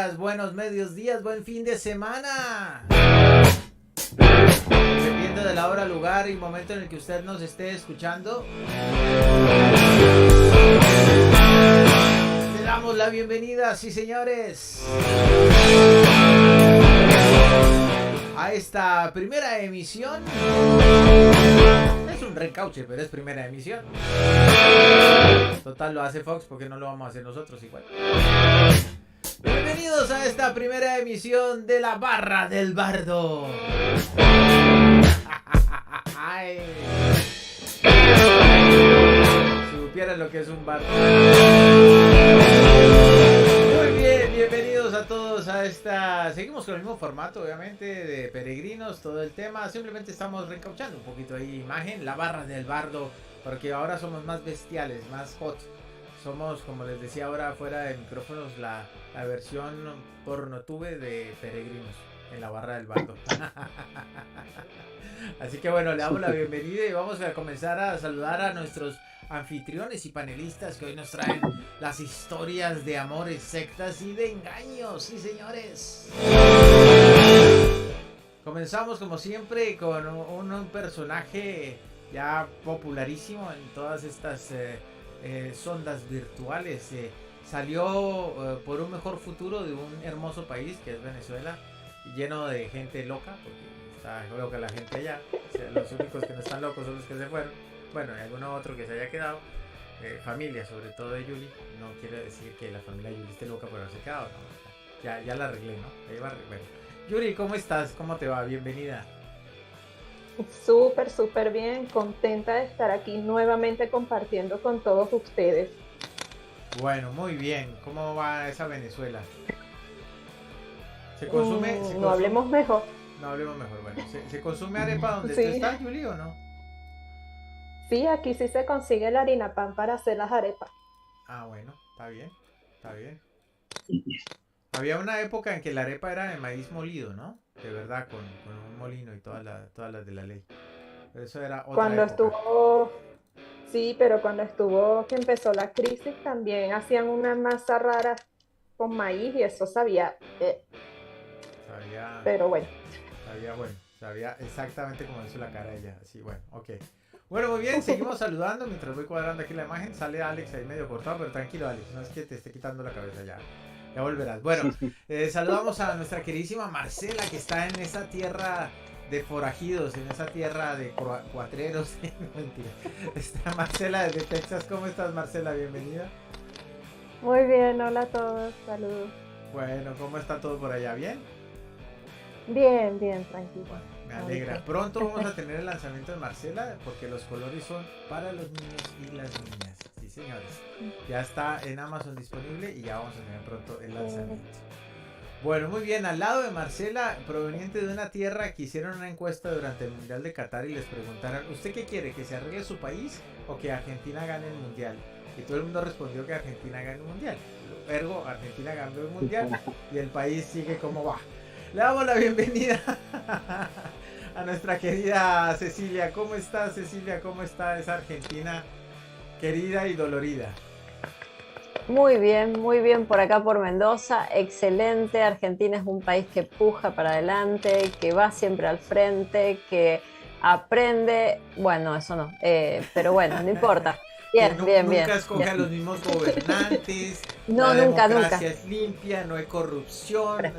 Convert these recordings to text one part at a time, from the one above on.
días, buenos medios días, buen fin de semana. Dependiendo de la hora, lugar y momento en el que usted nos esté escuchando, le damos la bienvenida, sí señores, a esta primera emisión. Es un reencauche, pero es primera emisión. Total, lo hace Fox, porque no lo vamos a hacer nosotros igual. Bienvenidos a esta primera emisión de la Barra del Bardo. Ay. Si supieran lo que es un bardo. Muy bien, bienvenidos a todos a esta... Seguimos con el mismo formato, obviamente, de peregrinos, todo el tema. Simplemente estamos reencauchando un poquito ahí imagen, la Barra del Bardo, porque ahora somos más bestiales, más hot. Somos, como les decía ahora fuera de micrófonos, la versión pornotube de peregrinos en la Barra del Bardo. Así que bueno, le damos la bienvenida y vamos a comenzar a saludar a nuestros anfitriones y panelistas que hoy nos traen las historias de amores, sectas y de engaños, sí señores. Comenzamos como siempre con un personaje ya popularísimo en todas estas sondas virtuales. Salió por un mejor futuro de un hermoso país que es Venezuela, lleno de gente loca, porque está loca la gente allá. O sea, los únicos que no están locos son los que se fueron. Bueno, y alguno otro que se haya quedado. Familia, sobre todo de Yuli. No quiere decir que la familia de Yuli esté loca por haberse quedado, ¿no? Ya la arreglé, ¿no? Ahí va, bueno. Yuri, ¿cómo estás? ¿Cómo te va? Bienvenida. Súper bien, contenta de estar aquí nuevamente compartiendo con todos ustedes. Bueno, muy bien. ¿Cómo va esa Venezuela? ¿Se consume? No hablemos mejor. No hablemos mejor, bueno. ¿Se consume arepa donde Sí. tú estás, Yuli, o no? Sí, aquí sí se consigue la harina pan para hacer las arepas. Ah, bueno, está bien, está bien. Había una época en que la arepa era de maíz molido, ¿no? De verdad, con un molino y todas las de la ley. Pero eso era otra Cuando época. estuvo, sí, pero cuando estuvo que empezó la crisis también hacían una masa rara con maíz y eso sabía, Sabía, pero bueno. sabía exactamente como hizo la cara ella. Así, bueno, ok. Bueno, muy bien, seguimos saludando mientras voy cuadrando aquí la imagen. Sale Alex ahí medio cortado, pero tranquilo, Alex, no es que te esté quitando la cabeza ya. Ya volverás. Bueno, saludamos a nuestra queridísima Marcela, que está en esa tierra de forajidos, en esa tierra de cuatreros. No, mentira. Está Marcela desde Texas. ¿Cómo estás, Marcela? Bienvenida. Muy bien, hola a todos, saludos. Bueno, ¿cómo está todo por allá? ¿Bien? Bien, tranquilo. Bueno, me alegra. Pronto vamos a tener el lanzamiento de Marcela, porque los colores son para los niños y las niñas. Sí, señores. Ya está en Amazon disponible y ya vamos a tener pronto el lanzamiento. Bueno, muy bien. Al lado de Marcela, proveniente de una tierra que hicieron una encuesta durante el Mundial de Qatar y les preguntaron, ¿usted qué quiere? ¿Que se arregle su país o que Argentina gane el Mundial? Y todo el mundo respondió que Argentina gane el Mundial. Ergo, Argentina ganó el Mundial y el país sigue como va. Le damos la bienvenida a nuestra querida Cecilia. ¿Cómo está, Cecilia? ¿Cómo está esa Argentina querida y dolorida? Muy bien por acá por Mendoza, excelente. Argentina es un país que puja para adelante, que va siempre al frente, que aprende, bueno, eso no, pero bueno, no importa. Bien. Nunca escoge a los mismos gobernantes, no, la nunca. democracia es limpia, no hay corrupción.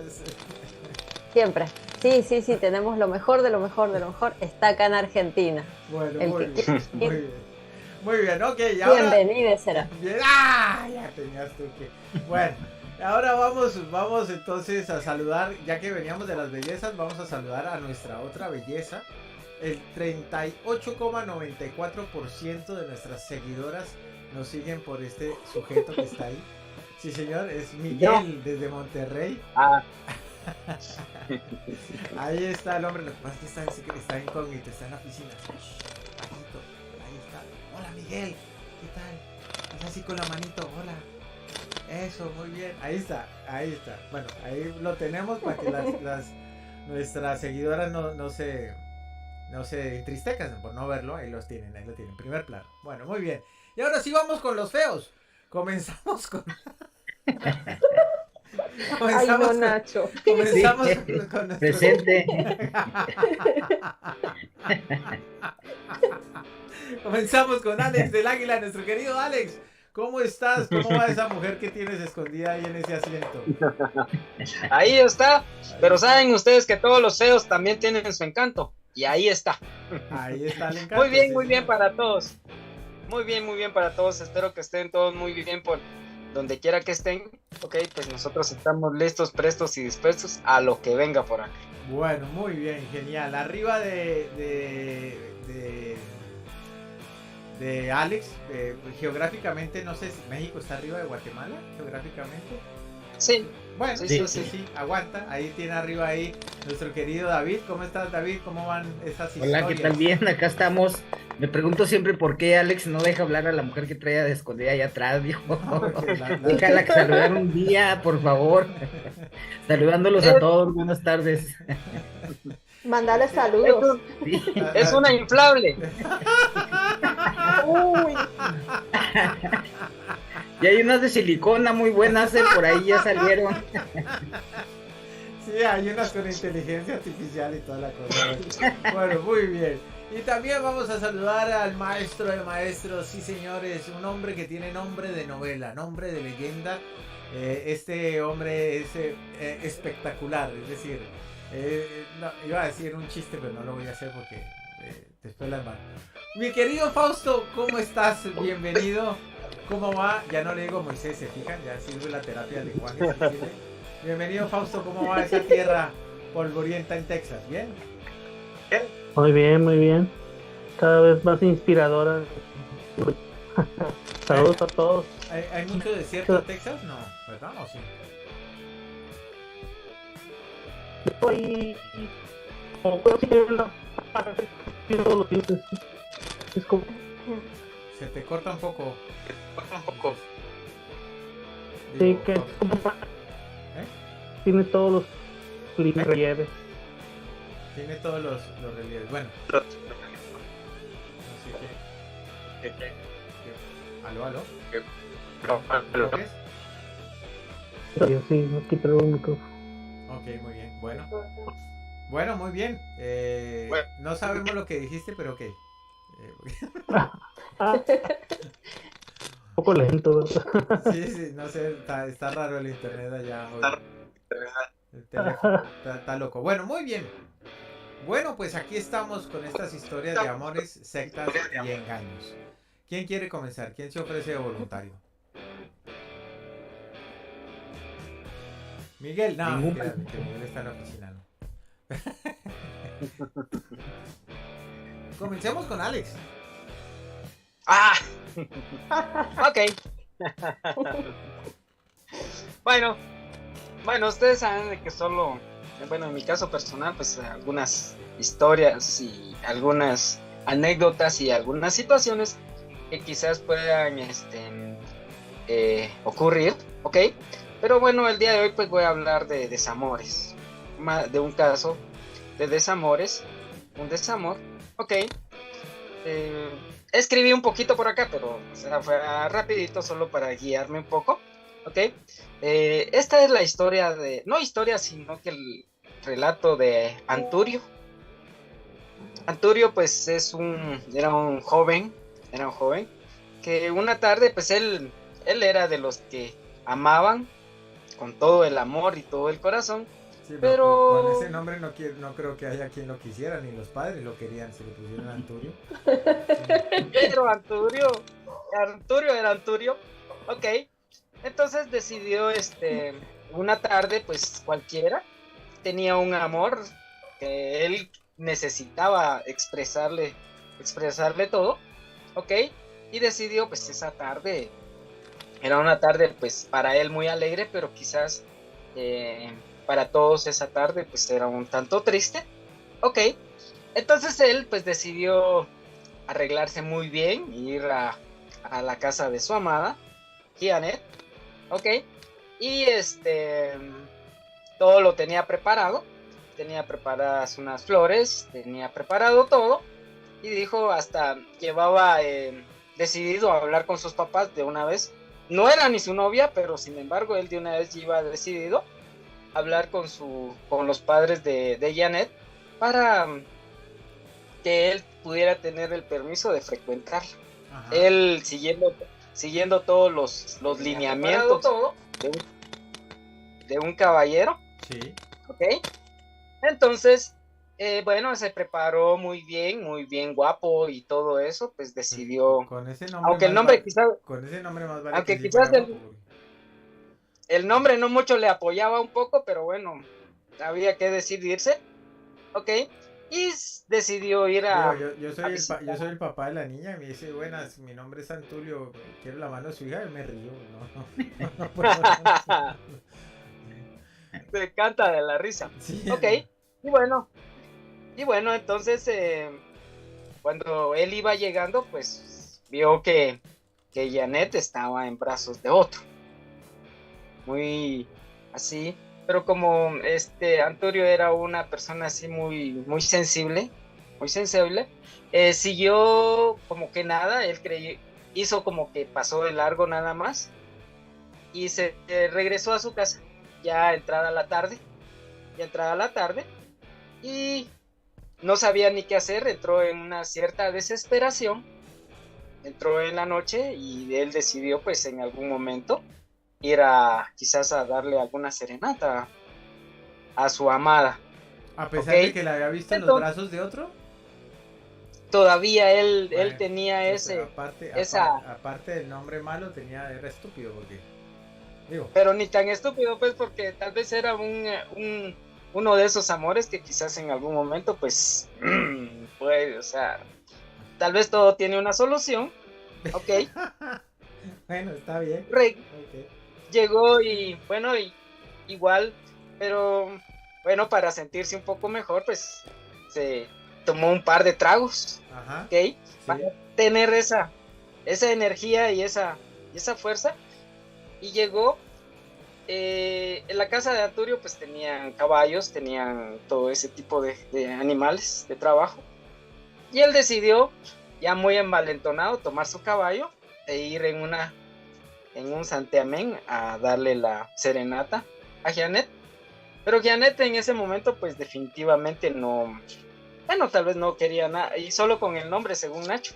Siempre. Sí, tenemos lo mejor de lo mejor, está acá en Argentina. Bueno, muy bien, ok. Bienvenido será. Bien, ya tenías tú que... Bueno, ahora vamos entonces a saludar, ya que veníamos de las bellezas, vamos a saludar a nuestra otra belleza. El 38,94% de nuestras seguidoras nos siguen por este sujeto que está ahí. Sí, señor, es Miguel desde Monterrey. Ahí está el hombre, lo que pasa es que está incógnito, está en la piscina. Ahí está. Hola, Miguel, ¿qué tal? Es así con la manito, hola. Eso, muy bien. Ahí está. Bueno, ahí lo tenemos para que nuestras seguidoras no se entristezcan por no verlo. Ahí lo tienen, primer plano. Bueno, muy bien. Y ahora sí vamos con los feos. Comenzamos con Ay, no, Nacho. Comenzamos Sí. con nuestro... Presente. Comenzamos con Alex del Águila, nuestro querido Alex. ¿Cómo estás? ¿Cómo va esa mujer que tienes escondida ahí en ese asiento? Ahí está, pero saben ustedes que todos los feos también tienen su encanto, y ahí está. Ahí está el encanto. Muy bien, sí, muy bien señor. para todos. Muy bien para todos. Espero que estén todos muy bien por donde quiera que estén. Ok, pues nosotros estamos listos, prestos y dispuestos a lo que venga por acá. Bueno, muy bien, genial. Arriba de Alex, geográficamente, no sé si México está arriba de Guatemala, geográficamente. Sí, Bueno, Sí, sí, aguanta. Ahí tiene arriba ahí nuestro querido David. ¿Cómo estás, David? ¿Cómo van esas historias? Hola, ¿qué tal? Bien, acá estamos. Me pregunto siempre por qué Alex no deja hablar a la mujer que trae de escondida allá atrás, dijo. Porque Déjala que saludar un día, por favor. Saludándolos a todos, buenas tardes. Mándale saludos. Sí. es una inflable. Uy, Y hay unas de silicona muy buenas, por ahí ya salieron. Sí, hay unas con inteligencia artificial y toda la cosa. Bueno, muy bien. Y también vamos a saludar al maestro de maestros, sí señores, un hombre que tiene nombre de novela, nombre de leyenda. Este hombre es espectacular, es decir, no, iba a decir un chiste, pero no lo voy a hacer porque después las mano. Mi querido Fausto, ¿cómo estás? Bienvenido. ¿Cómo va? Ya no le digo Moisés, ¿se fijan? Ya sirve la terapia de lenguaje. ¿Sí sirve? Bienvenido Fausto, ¿cómo va esa tierra polvorienta en Texas? ¿Bien? Muy bien. Cada vez más inspiradora. Saludos a todos. ¿Hay mucho desierto en Texas? No, ¿verdad? ¿O sí? Y como puedo seguir la todos los días. Es como Se te corta un poco. Un poco. sí, Digo, que es Fausto. como ¿Eh? tiene todos los relieves. Tiene todos los relieves. Bueno, así que... ¿Aló? ¿Lo ves? Sí, no quitar un micrófono. Ok, muy bien. Bueno, muy bien. No sabemos lo que dijiste, pero ok. Un poco lento, ¿verdad? Sí, no sé, está raro el internet allá hoy. El teléfono está loco. Bueno, muy bien. Bueno, pues aquí estamos con estas historias de amores, sectas y engaños. ¿Quién quiere comenzar? ¿Quién se ofrece de voluntario? Miguel, no, Ningún mentira, que Miguel está en la oficina, ¿no? Comencemos con Alex. Ah, ok. Bueno, ustedes saben de que solo, bueno, en mi caso personal, pues algunas historias y algunas anécdotas y algunas situaciones que quizás puedan ocurrir, ¿ok? Pero bueno, el día de hoy pues voy a hablar de desamores, de un caso de desamores, un desamor, ¿ok? Escribí un poquito por acá, pero o sea, fue rapidito solo para guiarme un poco, ¿ok? Esta es la historia de, no historia, sino que el relato de Anturio. Anturio pues era un joven que una tarde pues él era de los que amaban con todo el amor y todo el corazón. Sí, no, Pero- con ese nombre no creo que haya quien lo quisiera, ni los padres lo querían, se le pusieron Anturio. Pero Anturio era Anturio, ok. Entonces decidió, una tarde, pues cualquiera, tenía un amor que él necesitaba expresarle todo, ok. Y decidió, pues esa tarde, era una tarde, pues para él muy alegre, pero quizás para todos esa tarde, pues era un tanto triste, ok. Entonces él, pues decidió arreglarse muy bien, ir a la casa de su amada, Janet, ok, y todo lo tenía preparado, tenía preparadas unas flores, tenía preparado todo, y dijo, hasta llevaba decidido a hablar con sus papás de una vez, no era ni su novia, pero sin embargo él de una vez iba decidido a hablar con los padres de Janet para que él pudiera tener el permiso de frecuentarla. Ajá. Él siguiendo todos los lineamientos todo de un caballero. Sí. ¿Ok? Entonces, bueno, se preparó muy bien, guapo y todo eso, pues decidió, Con ese nombre aunque el más nombre vale, quizás, con ese nombre más vale aunque que sí quizás fuera guapo. el nombre no mucho le apoyaba un poco, pero bueno, había que decidirse, ¿ok? Y decidió ir Digo, a yo soy visitar. yo soy el papá de la niña y me dice, buenas, mi nombre es Antulio, quiero la mano de su hija y me río. No puedo. Se canta de la risa. Sí. Ok, y bueno, entonces cuando él iba llegando, pues vio que Janet estaba en brazos de otro. Muy así, pero como Antonio era una persona así muy sensible, muy sensible, siguió como que nada, hizo como que pasó de largo nada más y se regresó a su casa ya entrada la tarde y no sabía ni qué hacer, entró en una cierta desesperación, entró en la noche y él decidió pues en algún momento ir quizás a darle alguna serenata a su amada. A pesar ¿Ok? de que la había visto en los Entonces, brazos de otro. todavía él Bueno, tenía entonces, aparte del nombre malo, era estúpido porque, digo, pero ni tan estúpido pues porque tal vez era uno de esos amores que quizás en algún momento pues, pues, o sea, tal vez todo tiene una solución, ¿ok? bueno, está bien. Rey Okay. llegó y bueno, igual, pero bueno, para sentirse un poco mejor, pues se tomó un par de tragos, Ajá. ¿ok? Sí. Para tener esa energía y esa fuerza. Y llegó, en la casa de Arturio pues tenían caballos, tenían todo ese tipo de animales de trabajo. Y él decidió, ya muy envalentonado, tomar su caballo e ir en un santiamén a darle la serenata a Janet. Pero Janet en ese momento pues definitivamente no, bueno, tal vez no quería nada, y solo con el nombre según Nacho,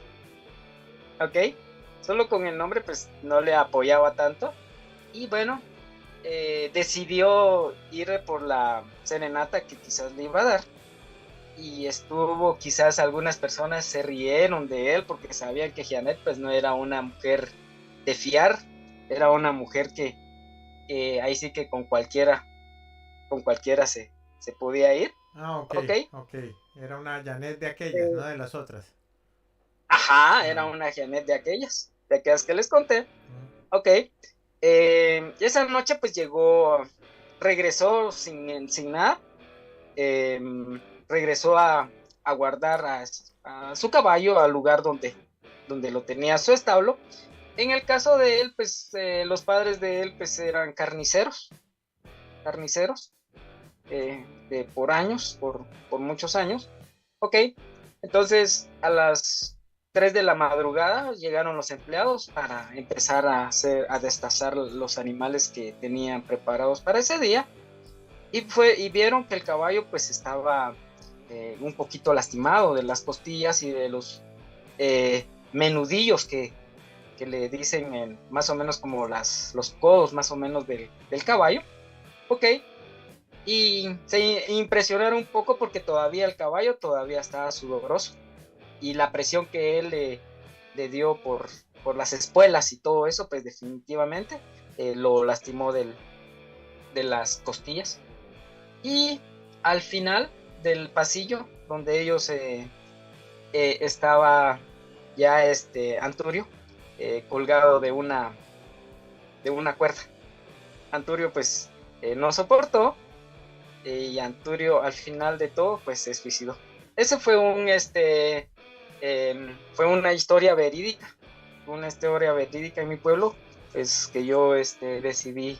¿ok? Solo con el nombre pues no le apoyaba tanto y bueno, decidió ir por la serenata que quizás le iba a dar y quizás algunas personas se rieron de él porque sabían que Janet pues no era una mujer de fiar, era una mujer que ahí sí que con cualquiera se podía ir. Ah, ok. Era una Janet de aquellas, no de las otras. Ajá, era una Janet de aquellas que les conté. Ok. Esa noche pues regresó sin nada. Regresó a guardar a su caballo al lugar donde lo tenía su establo. En el caso de él, pues los padres de él pues eran carniceros, por años, por muchos años. Ok, entonces a las 3 de la madrugada llegaron los empleados para empezar a destazar los animales que tenían preparados para ese día y vieron que el caballo pues estaba un poquito lastimado de las costillas y de los menudillos que le dicen más o menos como los codos más o menos del caballo. Ok, y se impresionaron un poco porque todavía el caballo todavía estaba sudoroso y la presión que él le dio por las espuelas y todo eso pues definitivamente lo lastimó de las costillas. Y al final del pasillo donde ellos estaba ya Anturio colgado de una cuerda. Anturio pues no soportó y Anturio al final de todo pues se suicidó. Ese fue fue una historia verídica en mi pueblo, pues que yo decidí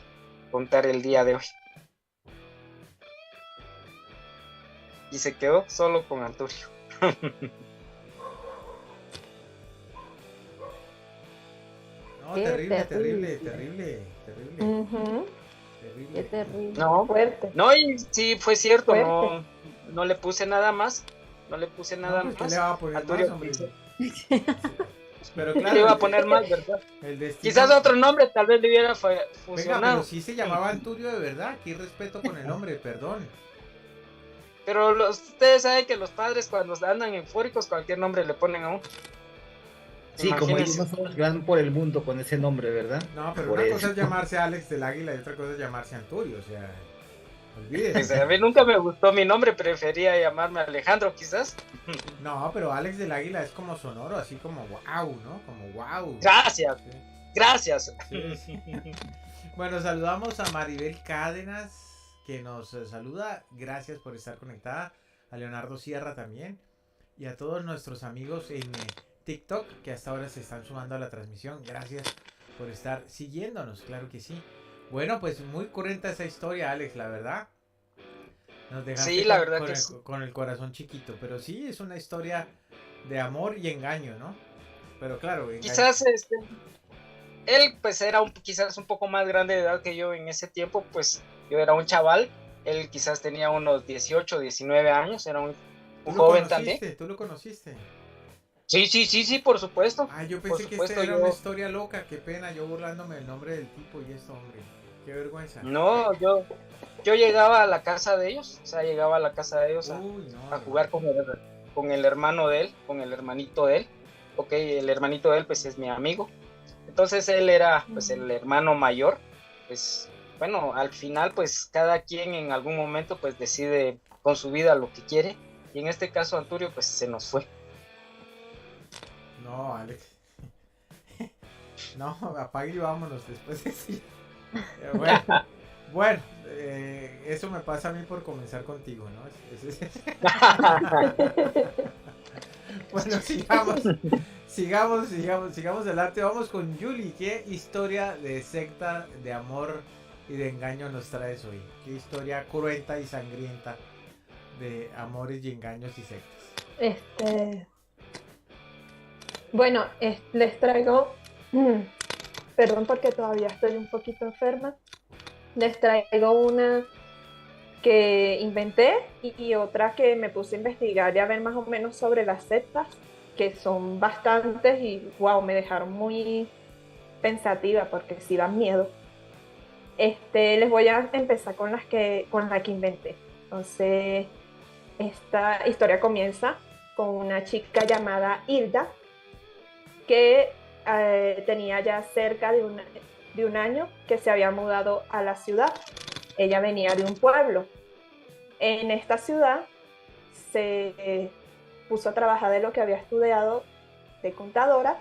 contar el día de hoy. Y se quedó solo con Anturio. No, No, Qué terrible, terrible. Ujú. terrible. Qué terrible. No, Fuerte. no, y sí, fue cierto, Fuerte. no le puse nada más. No le puse No, nada pues ¿qué más. le va a poner Arturio, más, hombre? dice, Sí. Pero ¿qué le claro, iba a poner más, verdad? el destino. Quizás otro nombre tal vez le hubiera Venga, funcionado. pero sí se llamaba Anturio de verdad. Aquí respeto con el nombre, perdón. Pero ustedes saben que los padres cuando andan eufóricos cualquier nombre le ponen a uno. Sí, como ellos Imagínense. no son los que van por el mundo con ese nombre, ¿verdad? No, pero Por una eso. cosa es llamarse Alex del Águila y otra cosa es llamarse Anturio. O sea, Pues olvídese. a mí nunca me gustó mi nombre, prefería llamarme Alejandro quizás. No, pero Alex del Águila es como sonoro, así como wow, ¿no? Como wow. Gracias, Sí, gracias. sí, sí. Bueno, saludamos a Maribel Cádenas, que nos saluda. Gracias por estar conectada. A Leonardo Sierra también. Y a todos nuestros amigos en TikTok, que hasta ahora se están sumando a la transmisión. Gracias por estar siguiéndonos, claro que sí. Bueno, pues muy cruenta esa historia, Alex, la verdad. Nos dejaste Sí, la verdad que sí. con el corazón chiquito. Pero sí, es una historia de amor y engaño, ¿no? Pero claro, engaño. Quizás él pues era quizás un poco más grande de edad que yo en ese tiempo, pues yo era un chaval, él quizás tenía unos 18, 19 años, era un ¿Tú lo joven conociste? también. ¿Tú lo conociste? Sí, por supuesto. Ah, yo Por pensé que esta supuesto, era yo... una historia loca. Qué pena, yo burlándome del nombre del tipo y esto, hombre. Qué vergüenza. No, yo llegaba a la casa de ellos, o sea, llegaba a la casa de ellos Uy, no. a jugar con el hermano de él, con el hermanito de él. Ok, el hermanito de él pues es mi amigo. Entonces él era pues el hermano mayor. Pues bueno, al final pues cada quien en algún momento pues decide con su vida lo que quiere. Y en este caso Anturio pues se nos fue. No, Alex. No, apague y vámonos después de sí. Bueno, eso me pasa a mí por comenzar contigo, ¿no? Bueno, sigamos adelante. Vamos con Yuli. ¿Qué historia de secta, de amor y de engaño nos traes hoy? ¿Qué historia cruenta y sangrienta de amores y engaños y sectas? Bueno, les traigo, perdón porque todavía estoy un poquito enferma, les traigo una que inventé y otra que me puse a investigar y a ver más o menos sobre las sectas, que son bastantes y wow, me dejaron muy pensativa porque sí dan miedo. Les voy a empezar con la que inventé. Entonces, esta historia comienza con una chica llamada Hilda que tenía ya cerca de un año que se había mudado a la ciudad. Ella venía de un pueblo. En esta ciudad se puso a trabajar de lo que había estudiado de contadora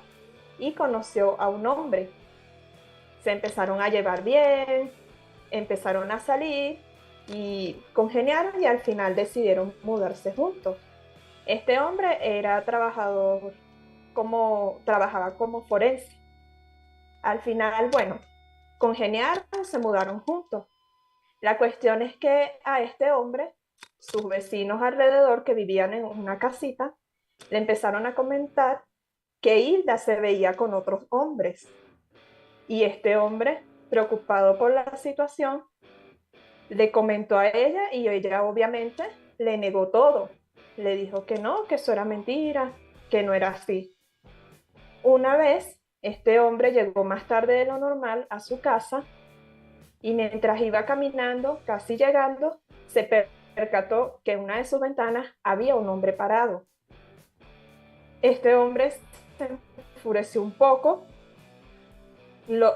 y conoció a un hombre. Se empezaron a llevar bien, empezaron a salir y congeniaron y al final decidieron mudarse juntos. Este hombre era trabajaba como forense. Al final, bueno, congeniaron, se mudaron juntos. La cuestión es que a este hombre, sus vecinos alrededor que vivían en una casita, le empezaron a comentar que Hilda se veía con otros hombres. Y este hombre, preocupado por la situación, le comentó a ella y ella obviamente le negó todo. Le dijo que no, que eso era mentira, que no era así. Una vez, este hombre llegó más tarde de lo normal a su casa y mientras iba caminando, casi llegando, se percató que en una de sus ventanas había un hombre parado. Este hombre se enfureció un poco,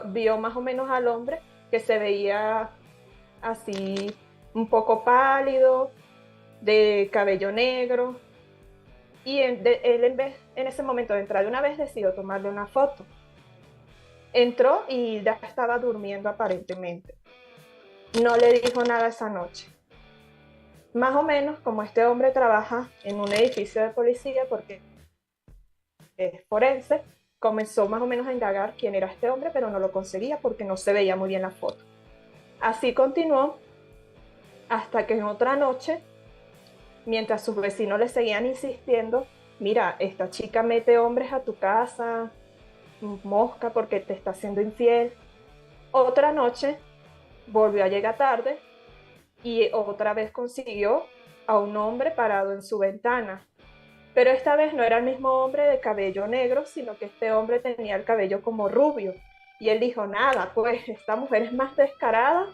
vio más o menos al hombre que se veía así un poco pálido, de cabello negro, y él en ese momento de entrar de una vez decidió tomarle una foto. Entró y ya estaba durmiendo aparentemente. No le dijo nada esa noche. Más o menos, como este hombre trabaja en un edificio de policía porque es forense, comenzó más o menos a indagar quién era este hombre, pero no lo conseguía porque no se veía muy bien la foto. Así continuó hasta que en otra noche, mientras sus vecinos le seguían insistiendo, mira, esta chica mete hombres a tu casa, mosca porque te está siendo infiel. Otra noche volvió a llegar tarde y otra vez consiguió a un hombre parado en su ventana. Pero esta vez no era el mismo hombre de cabello negro, sino que este hombre tenía el cabello como rubio. Y él dijo, nada, pues esta mujer es más descarada.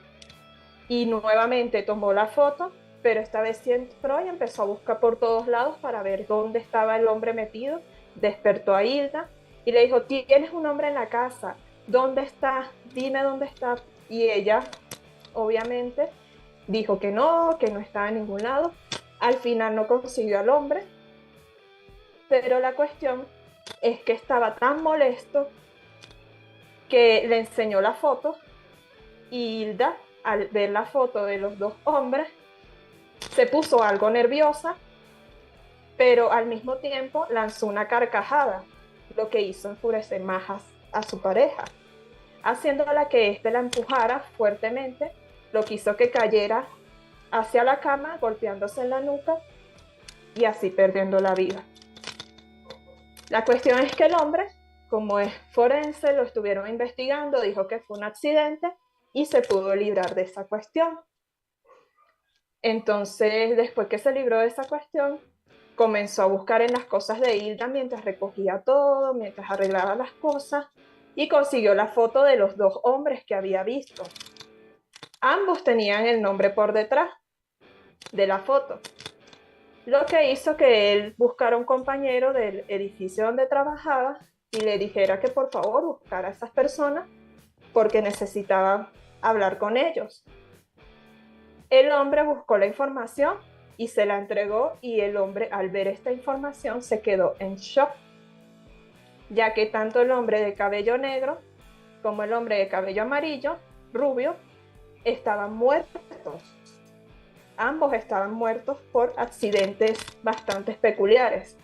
Y nuevamente tomó la foto, pero esta vez sí entró y empezó a buscar por todos lados para ver dónde estaba el hombre metido. Despertó a Hilda y le dijo, tienes un hombre en la casa, ¿dónde está? Dime dónde está. Y ella, obviamente, dijo que no estaba en ningún lado. Al final no consiguió al hombre, pero la cuestión es que estaba tan molesto que le enseñó la foto y Hilda, al ver la foto de los dos hombres, se puso algo nerviosa, pero al mismo tiempo lanzó una carcajada, lo que hizo enfurecer más a su pareja, haciéndola que éste la empujara fuertemente, lo que hizo que cayera hacia la cama, golpeándose en la nuca y así perdiendo la vida. La cuestión es que el hombre, como es forense, lo estuvieron investigando, dijo que fue un accidente y se pudo librar de esa cuestión. Entonces, después que se libró de esa cuestión, comenzó a buscar en las cosas de Hilda mientras recogía todo, mientras arreglaba las cosas, y consiguió la foto de los dos hombres que había visto. Ambos tenían el nombre por detrás de la foto, lo que hizo que él buscara un compañero del edificio donde trabajaba y le dijera que por favor buscara a esas personas porque necesitaba hablar con ellos. El hombre buscó la información y se la entregó, y el hombre, al ver esta información, se quedó en shock, ya que tanto el hombre de cabello negro como el hombre de cabello amarillo, rubio, estaban muertos. Ambos estaban muertos por accidentes bastante peculiares.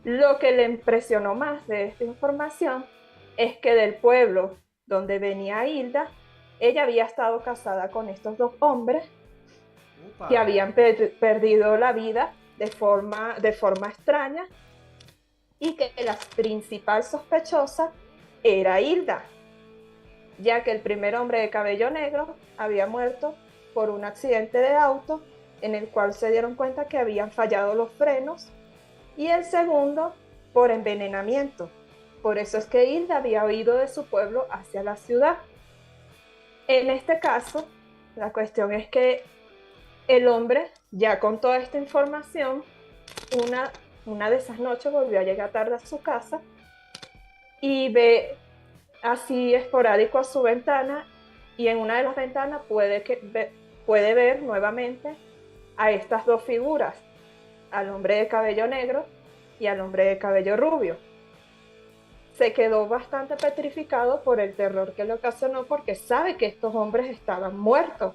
Lo que le impresionó más de esta información es que del pueblo donde venía Hilda, ella había estado casada con estos dos hombres que habían perdido la vida de forma extraña, y que la principal sospechosa era Hilda, ya que el primer hombre de cabello negro había muerto por un accidente de auto en el cual se dieron cuenta que habían fallado los frenos, y el segundo por envenenamiento. Por eso es que Hilda había huido de su pueblo hacia la ciudad. En este caso, la cuestión es que el hombre, ya con toda esta información, una de esas noches volvió a llegar tarde a su casa y ve así esporádico a su ventana, y en una de las ventanas puede ver nuevamente a estas dos figuras, al hombre de cabello negro y al hombre de cabello rubio. Se quedó bastante petrificado por el terror que le ocasionó, porque sabe que estos hombres estaban muertos.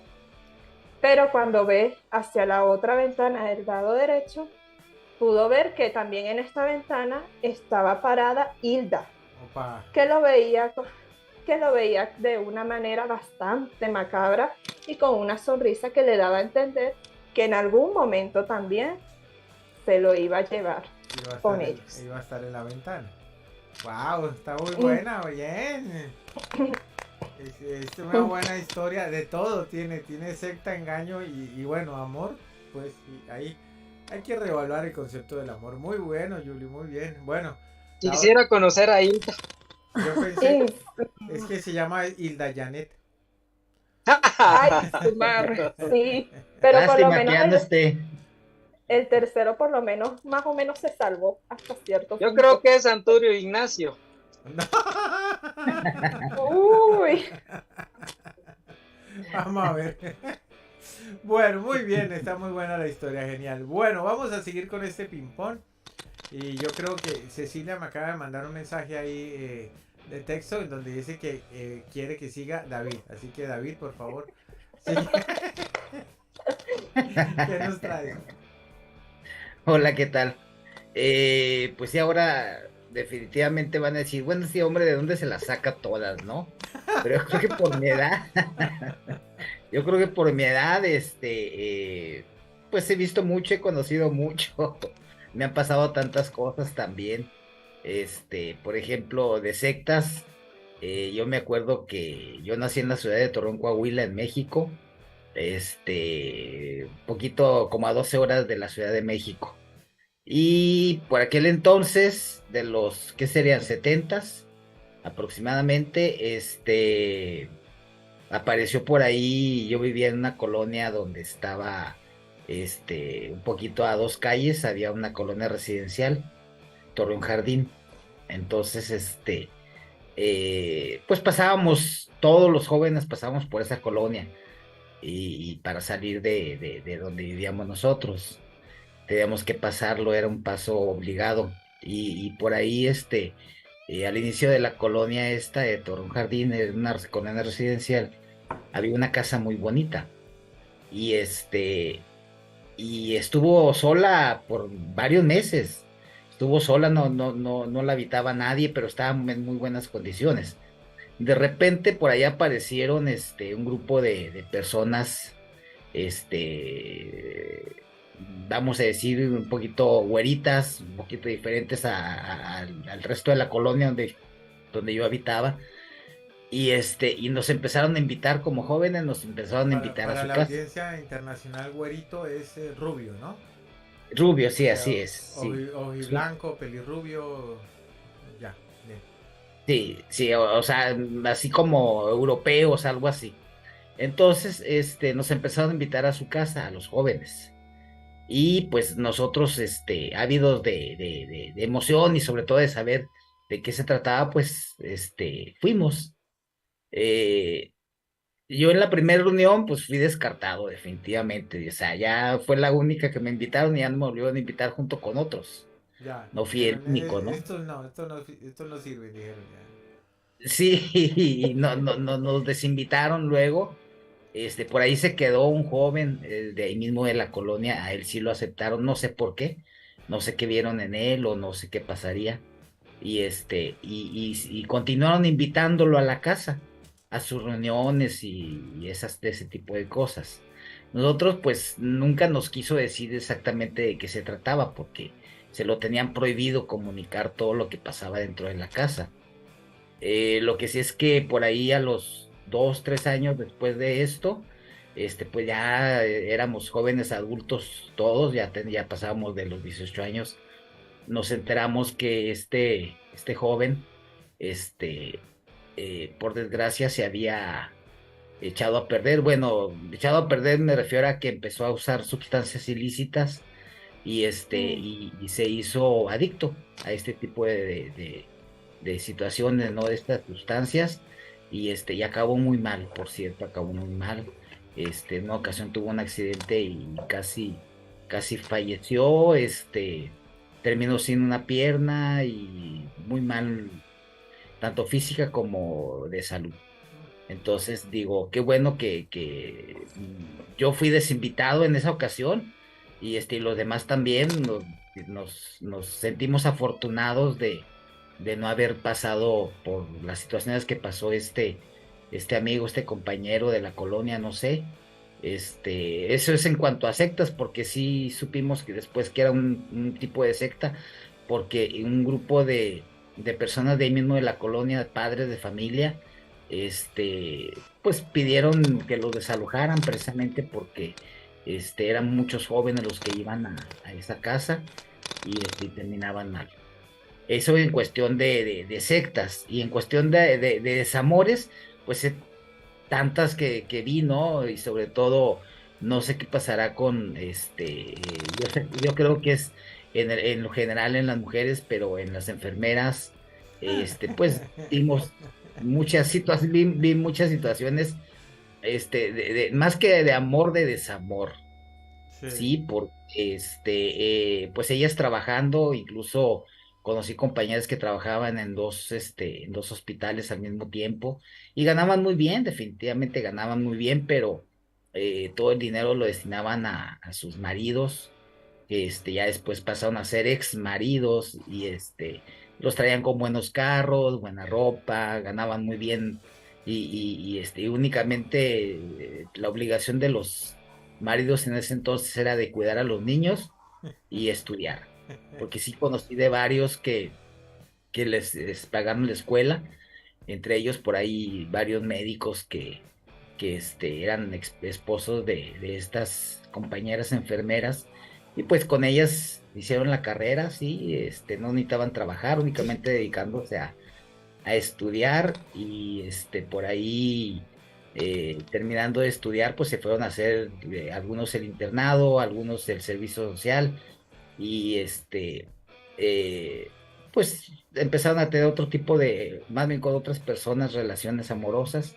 Pero cuando ve hacia la otra ventana del lado derecho, pudo ver que también en esta ventana estaba parada Hilda, que lo veía de una manera bastante macabra y con una sonrisa que le daba a entender que en algún momento también se lo iba a llevar con ellos. Iba a estar en la ventana. Wow, está muy buena, bien. Es una buena historia, de todo tiene secta, engaño y bueno, amor, pues ahí hay que reevaluar el concepto del amor. Muy bueno, Julie, muy bien. Bueno, quisiera conocer a Hilda. Yo pensé, es que se llama Hilda Janet. Ay, su madre, sí, pero por lo menos el tercero por lo menos más o menos se salvó hasta cierto punto. Yo creo que es Antonio Ignacio. Uy. Vamos a ver. Bueno, muy bien, está muy buena la historia, genial. Bueno, vamos a seguir con este ping-pong. Y yo creo que Cecilia me acaba de mandar un mensaje ahí de texto en donde dice que quiere que siga David. Así que David, por favor. Sí. ¿Qué nos traes? Hola, ¿qué tal? Pues sí, ahora definitivamente van a decir, bueno, sí, hombre, ¿de dónde se las saca todas, no? Pero yo creo que por mi edad, pues he visto mucho, he conocido mucho, me han pasado tantas cosas también. Por ejemplo, de sectas, yo me acuerdo que yo nací en la ciudad de Torreón, Coahuila, en México, poquito como a 12 horas de la Ciudad de México. Y por aquel entonces, de los, ¿qué serían? 70s aproximadamente, apareció por ahí, yo vivía en una colonia donde estaba, un poquito a 2 calles, había una colonia residencial, Torreón Jardín. Entonces, pues pasábamos, todos los jóvenes pasábamos por esa colonia y para salir de donde vivíamos nosotros, teníamos que pasarlo, era un paso obligado. Y por ahí, al inicio de la colonia esta de Torreón Jardín, en una colonia residencial, había una casa muy bonita y y estuvo sola por varios meses. Estuvo sola, no la habitaba nadie, pero estaba en muy buenas condiciones. De repente por ahí aparecieron un grupo de personas, este, vamos a decir, un poquito güeritas, un poquito diferentes al resto de la colonia donde yo habitaba. Y nos empezaron a invitar como jóvenes, nos empezaron a invitar a Para su la casa. audiencia internacional, güerito es rubio, ¿no? Rubio, sí, O sea, así es. Sí, ojiblanco, pelirrubio, ya, bien. sí, o sea, así como europeos, algo así. Entonces, nos empezaron a invitar a su casa, a los jóvenes. Y pues nosotros, ávidos de emoción y sobre todo de saber de qué se trataba, pues, fuimos. Eh, Yo en la primera reunión, pues fui descartado definitivamente. O sea, ya fue la única que me invitaron y ya no me volvieron a invitar junto con otros. Ya, No fui el dijeron, único, ¿no? esto no sirve, dijeron Sí, y no, nos desinvitaron luego. Por ahí se quedó un joven de ahí mismo de la colonia, a él sí lo aceptaron, no sé por qué, no sé qué vieron en él o no sé qué pasaría. Y continuaron invitándolo a la casa, a sus reuniones y de ese tipo de cosas. Nosotros pues nunca nos quiso decir exactamente de qué se trataba porque se lo tenían prohibido comunicar todo lo que pasaba dentro de la casa. Lo que sí es que por ahí a los 2, 3 años después de esto, pues ya éramos jóvenes adultos todos, ya pasábamos de los 18 años. Nos enteramos que este joven, por desgracia, se había echado a perder. Bueno, echado a perder me refiero a que empezó a usar sustancias ilícitas Mm. y se hizo adicto a este tipo de situaciones, ¿no? De estas sustancias, y acabó muy mal, por cierto, acabó muy mal. En una ocasión tuvo un accidente y casi falleció, terminó sin una pierna y muy mal, tanto física como de salud. Entonces digo, qué bueno que yo fui desinvitado en esa ocasión y los demás también nos sentimos afortunados de no haber pasado por las situaciones que pasó este amigo, este compañero de la colonia, no sé. Eso es en cuanto a sectas, porque sí supimos que después que era un tipo de secta, porque un grupo de personas de ahí mismo de la colonia, padres de familia, pues pidieron que los desalojaran precisamente porque eran muchos jóvenes los que iban a esa casa y terminaban mal. Eso en cuestión de sectas y en cuestión de desamores, pues tantas que vi, ¿no? Y sobre todo, no sé qué pasará con, yo creo que es en lo general en las mujeres, pero en las enfermeras, pues vimos muchas situaciones, vi muchas situaciones, más que de amor, de desamor. Sí. Sí, porque pues ellas trabajando, incluso conocí compañeras que trabajaban en dos hospitales al mismo tiempo y ganaban muy bien, definitivamente ganaban muy bien, pero todo el dinero lo destinaban a sus maridos, que ya después pasaron a ser ex maridos y los traían con buenos carros, buena ropa, ganaban muy bien y únicamente la obligación de los maridos en ese entonces era de cuidar a los niños y estudiar, porque sí conocí de varios que les pagaron la escuela, entre ellos por ahí varios médicos que eran esposos de estas compañeras enfermeras, y pues con ellas hicieron la carrera, sí, no necesitaban trabajar, únicamente dedicándose a estudiar, y por ahí terminando de estudiar, pues se fueron a hacer algunos el internado, algunos el servicio social, y eh, pues empezaron a tener otro tipo de, más bien con otras personas, relaciones amorosas,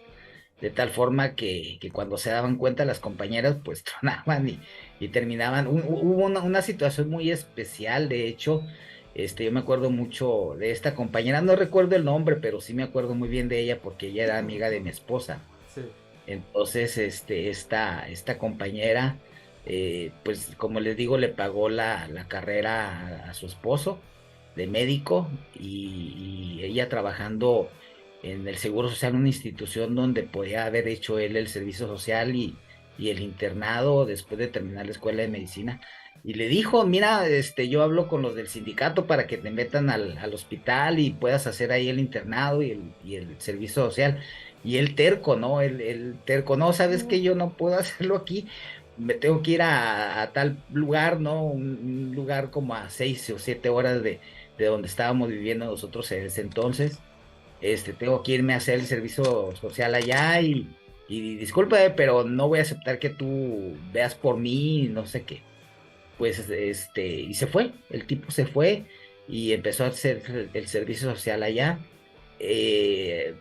de tal forma que cuando se daban cuenta las compañeras, pues tronaban y terminaban. Hubo una situación muy especial, de hecho, yo me acuerdo mucho de esta compañera, no recuerdo el nombre, pero sí me acuerdo muy bien de ella porque ella era amiga de mi esposa. Sí. Entonces, esta compañera, pues como les digo, le pagó la carrera a su esposo de médico, y ella trabajando en el Seguro Social, una institución donde podía haber hecho él el servicio social y el internado después de terminar la escuela de medicina. Y le dijo, mira, yo hablo con los del sindicato para que te metan al hospital y puedas hacer ahí el internado y el servicio social. Y el terco, ¿no? El terco, no, sabes que yo no puedo hacerlo aquí, me tengo que ir a tal lugar, ¿no? Un lugar como a 6 o 7 horas de donde estábamos viviendo nosotros en ese entonces. Tengo que irme a hacer el servicio social allá, y discúlpame, pero no voy a aceptar que tú veas por mí, no sé qué. Pues, y se fue, el tipo se fue y empezó a hacer el servicio social allá.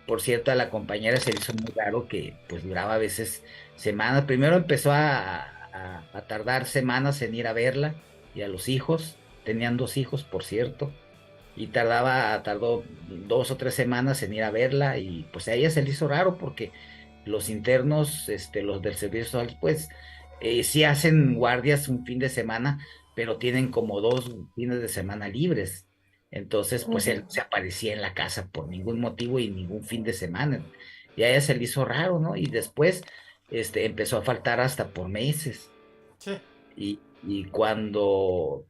Por cierto, a la compañera se le hizo muy raro que pues duraba a veces semanas. Primero empezó a tardar semanas en ir a verla y a los hijos. Tenían 2 hijos, por cierto, y tardó 2 o 3 semanas en ir a verla, y pues a ella se le hizo raro porque los internos, los del servicio social, pues sí hacen guardias un fin de semana, pero tienen como 2 fines de semana libres. Entonces, pues él no se aparecía en la casa por ningún motivo y ningún fin de semana. Y a ella se le hizo raro, ¿no? Y después, empezó a faltar hasta por meses. Sí. Y cuando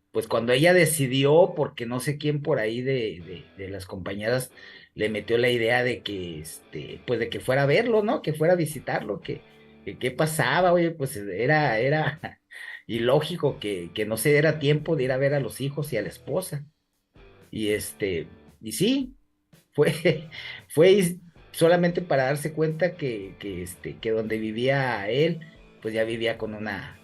ella decidió, porque no sé quién por ahí de las compañeras le metió la idea de que, pues de que fuera a verlo, ¿no? Que fuera a visitarlo, que qué pasaba, oye, pues era ilógico que no se diera tiempo de ir a ver a los hijos y a la esposa. Y y sí, fue, fue solamente para darse cuenta que donde vivía él, pues ya vivía con otra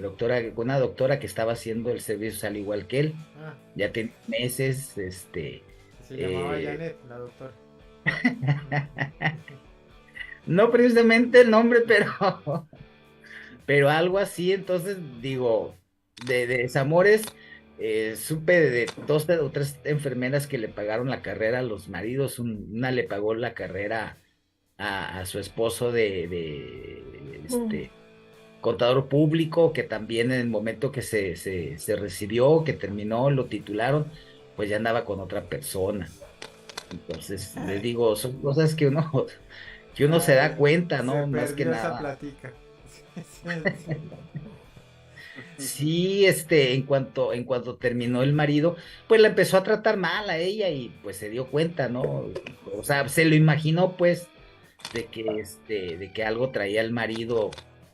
doctora, con una doctora que estaba haciendo el servicio al igual que él. Ah, Ya tenía meses, se llamaba eh, Janet, la doctora. no precisamente el nombre, pero algo así. Entonces digo, de desamores, supe de 2 o 3 enfermeras que le pagaron la carrera a los maridos. Una le pagó la carrera a su esposo de contador público, que también en el momento que se recibió, que terminó, lo titularon, pues ya andaba con otra persona. Entonces, les digo, son cosas que uno se da cuenta, ¿no? Se Más que perdió esa nada. plática. Sí, en cuanto terminó el marido, pues la empezó a tratar mal a ella, y pues se dio cuenta, ¿no? O sea, se lo imaginó, pues, de que algo traía el marido,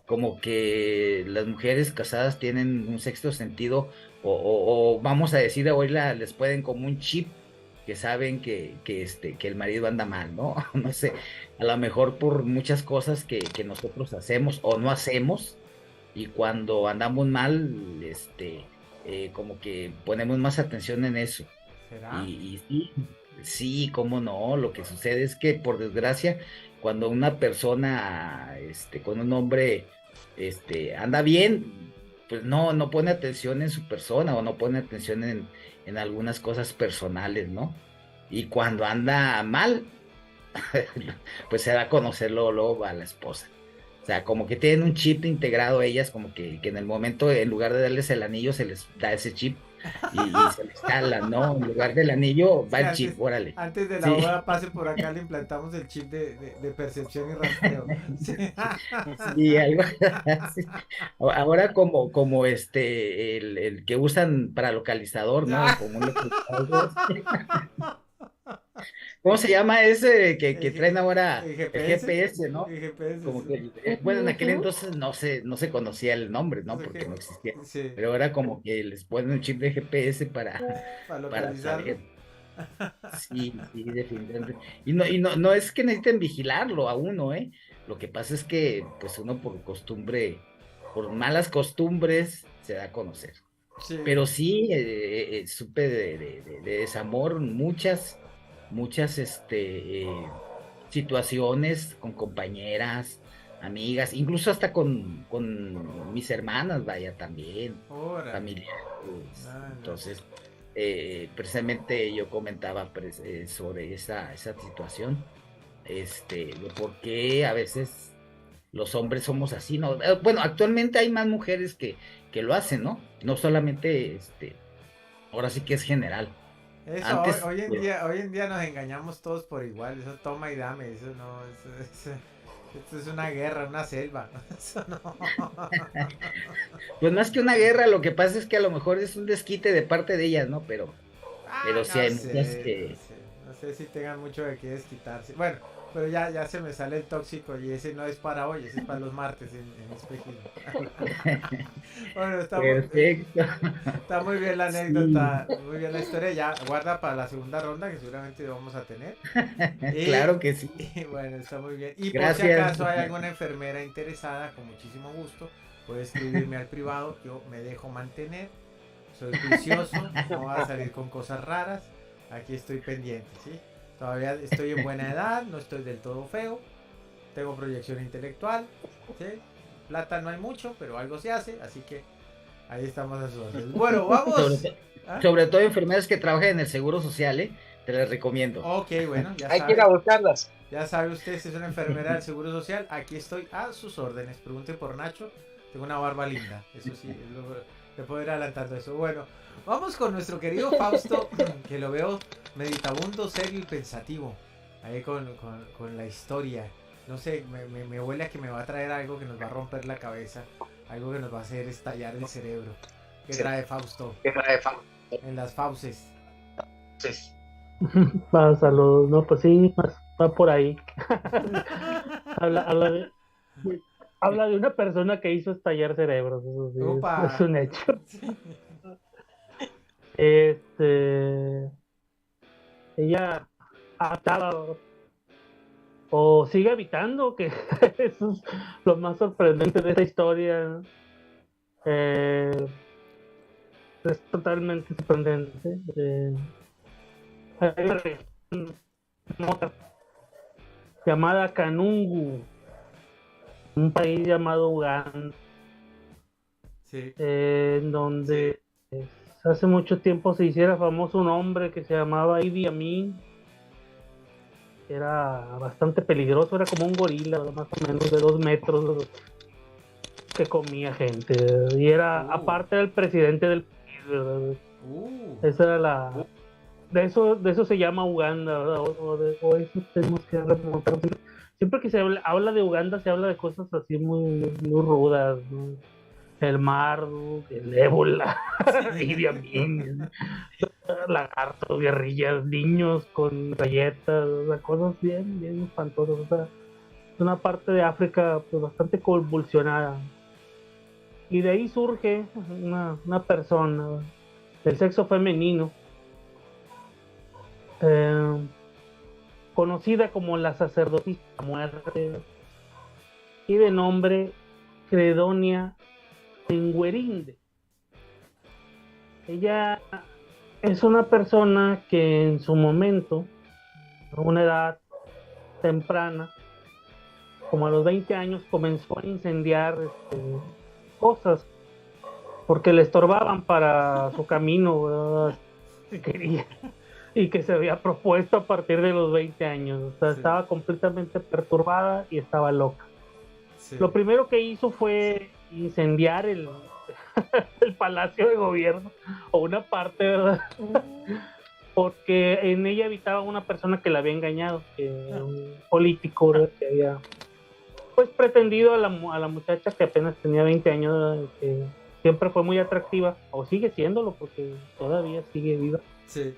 como que las mujeres casadas tienen un sexto sentido, o vamos a decir, hoy les pueden como un chip, que saben que el marido anda mal, ¿no? No sé, a lo mejor por muchas cosas que nosotros hacemos o no hacemos, y cuando andamos mal, como que ponemos más atención en eso. ¿Será? Y sí, sí, cómo no, lo que sucede es que por desgracia, cuando una persona, con un hombre, anda bien, pues no pone atención en su persona, o no pone atención en algunas cosas personales, ¿no? Y cuando anda mal, pues se da a conocer luego a la esposa. sea, como que tienen un chip integrado ellas, como que en el momento, en lugar de darles el anillo, se les da ese chip y se les jala, ¿no? En lugar del anillo va Sí, el chip, órale. antes de la Sí, boda pase por acá, le implantamos el chip de percepción y rastreo. Sí. sí, algo así. Ahora como el que usan para localizador, ¿no? Como un localizador. ¿Cómo se llama ese que traen ahora El el GPS, GPS, ¿no? el GPS, Como sí. que, bueno, en aquel Ujú. entonces no se conocía el nombre, No ¿no? sé Porque no qué, existía. sí, Pero ahora como que les ponen un chip de GPS para para localizarlo. saber. Sí, sí, definitivamente. Y no es que necesiten vigilarlo a uno, ¿eh? Lo que pasa es que, pues uno por costumbre, por malas costumbres, se da a conocer. Sí. Pero sí, supe de desamor, muchas situaciones con compañeras, amigas, incluso hasta con mis hermanas, vaya, también, Órale. familiares. No, no. Entonces, precisamente yo comentaba sobre esa situación, de por qué a veces los hombres somos así, ¿no? Bueno, actualmente hay más mujeres que lo hacen, ¿no? No solamente, ahora sí que es general. Eso, Antes, pues, hoy en día nos engañamos todos por igual. Eso toma y dame. Eso no, esto es una guerra, una selva. Eso no. pues más que una guerra, lo que pasa es que a lo mejor es un desquite de parte de ellas, ¿no? Pero sí No hay muchas sé, no que, sé. No sé si tengan mucho de qué desquitarse. Bueno, pero ya se me sale el tóxico y ese no es para hoy, ese es para los martes en espejismo. Bueno, perfecto. está muy bien la Sí, anécdota, muy bien la historia. Ya guarda para la segunda ronda que seguramente vamos a tener. Y, claro que sí. y bueno, está muy bien. Y por si Gracias. acaso hay alguna enfermera interesada, con muchísimo gusto, puede escribirme al privado. Yo me dejo mantener. Soy juicioso, no va a salir con cosas raras. Aquí estoy pendiente, ¿sí? Todavía estoy en buena edad, no estoy del todo feo. Tengo proyección intelectual, ¿sí? Plata no hay mucho, pero algo se hace, así que ahí estamos a sus órdenes. Bueno, Sobre, vamos. to- ¿Ah? sobre todo enfermeras que trabajan en el Seguro Social, ¿eh? Te las recomiendo. Ok, bueno, Hay que ir a buscarlas. ya sabe usted si es una enfermera del Seguro Social, aquí estoy a sus órdenes. Pregunte por Nacho, tengo una barba linda, eso sí, le puedo ir adelantando eso. Bueno, vamos con nuestro querido Fausto, que lo veo meditabundo, serio y pensativo, ahí con la historia. No sé, me huele a que me va a traer algo que nos va a romper la cabeza, algo que nos va a hacer estallar el cerebro. ¿Qué trae Fausto en las fauces? Saludos, no, pues sí, va por ahí. Habla, habla de, habla de una persona que hizo estallar cerebros, eso sí, es Opa. un hecho. Este, ella habitaba o sigue habitando, que eso es lo más sorprendente de esta historia, ¿no? Eh, es totalmente sorprendente. Hay una región remota llamada Kanungu, un país llamado Uganda, Sí. en donde hace mucho tiempo se hiciera famoso un hombre que se llamaba Idi Amin. Era bastante peligroso, era como un gorila, más o menos de 2 metros, que comía gente. Y era, aparte, el presidente del país, ¿verdad? Esa era la. De eso se llama Uganda, ¿verdad? O eso tenemos que remontar. Siempre que se habla de Uganda, se habla de cosas así muy rudas, ¿no? El Marduk, el ébola, Idi Amin, lagartos, guerrillas, niños con galletas, o sea, cosas bien espantosas. O sea, es una parte de África pues bastante convulsionada. Y de ahí surge una persona del sexo femenino, eh, conocida como la sacerdotisa de la muerte, y de nombre Credonia Enguerinde. Ella es una persona que en su momento, a una edad temprana, como a los 20 años, comenzó a incendiar cosas porque le estorbaban para su camino, ¿verdad? Que quería y que se había propuesto a partir de los 20 años. O sea, Sí. estaba completamente perturbada y estaba loca. Sí. Lo primero que hizo fue incendiar el Palacio de Gobierno, o una parte, ¿verdad? Porque en ella habitaba una persona que la había engañado, un político, ¿verdad? Que había pues pretendido a la muchacha, que apenas tenía 20 años, ¿verdad? Que siempre fue muy atractiva, o sigue siéndolo porque todavía sigue viva. Sí.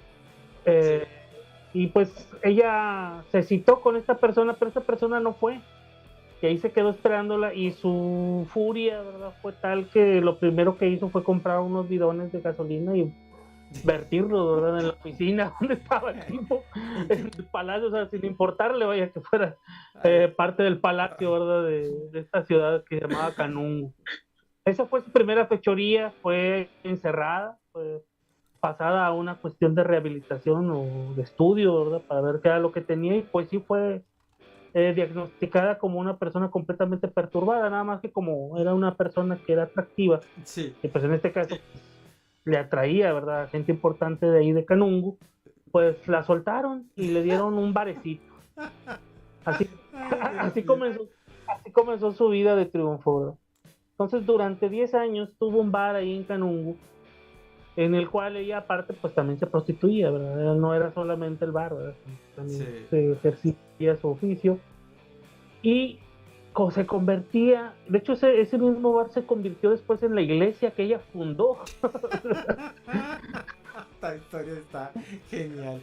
Y pues ella se citó con esta persona, pero esta persona no fue, y ahí se quedó esperándola, y su furia, ¿verdad?, fue tal que lo primero que hizo fue comprar unos bidones de gasolina y vertirlos, ¿verdad?, en la oficina donde estaba el tipo, en el palacio, o sea, sin importarle, vaya, que fuera parte del palacio, ¿verdad?, de esta ciudad que se llamaba Canungo. Esa fue su primera fechoría, fue encerrada, fue pasada a una cuestión de rehabilitación o de estudio, ¿verdad?, para ver qué era lo que tenía, y pues sí fue diagnosticada como una persona completamente perturbada, nada más que como era una persona que era atractiva, Sí. y pues en este caso le atraía, ¿verdad?, gente importante de ahí de Canungo, pues la soltaron y le dieron un barecito. Así comenzó su vida de triunfo, ¿verdad? Entonces durante 10 años tuvo un bar ahí en Canungo, en el cual ella aparte pues también se prostituía, ¿verdad? No era solamente el bar, ¿verdad? También se ejercía su oficio, y se convertía, de hecho ese mismo bar se convirtió después en la iglesia que ella fundó. Esta historia está genial.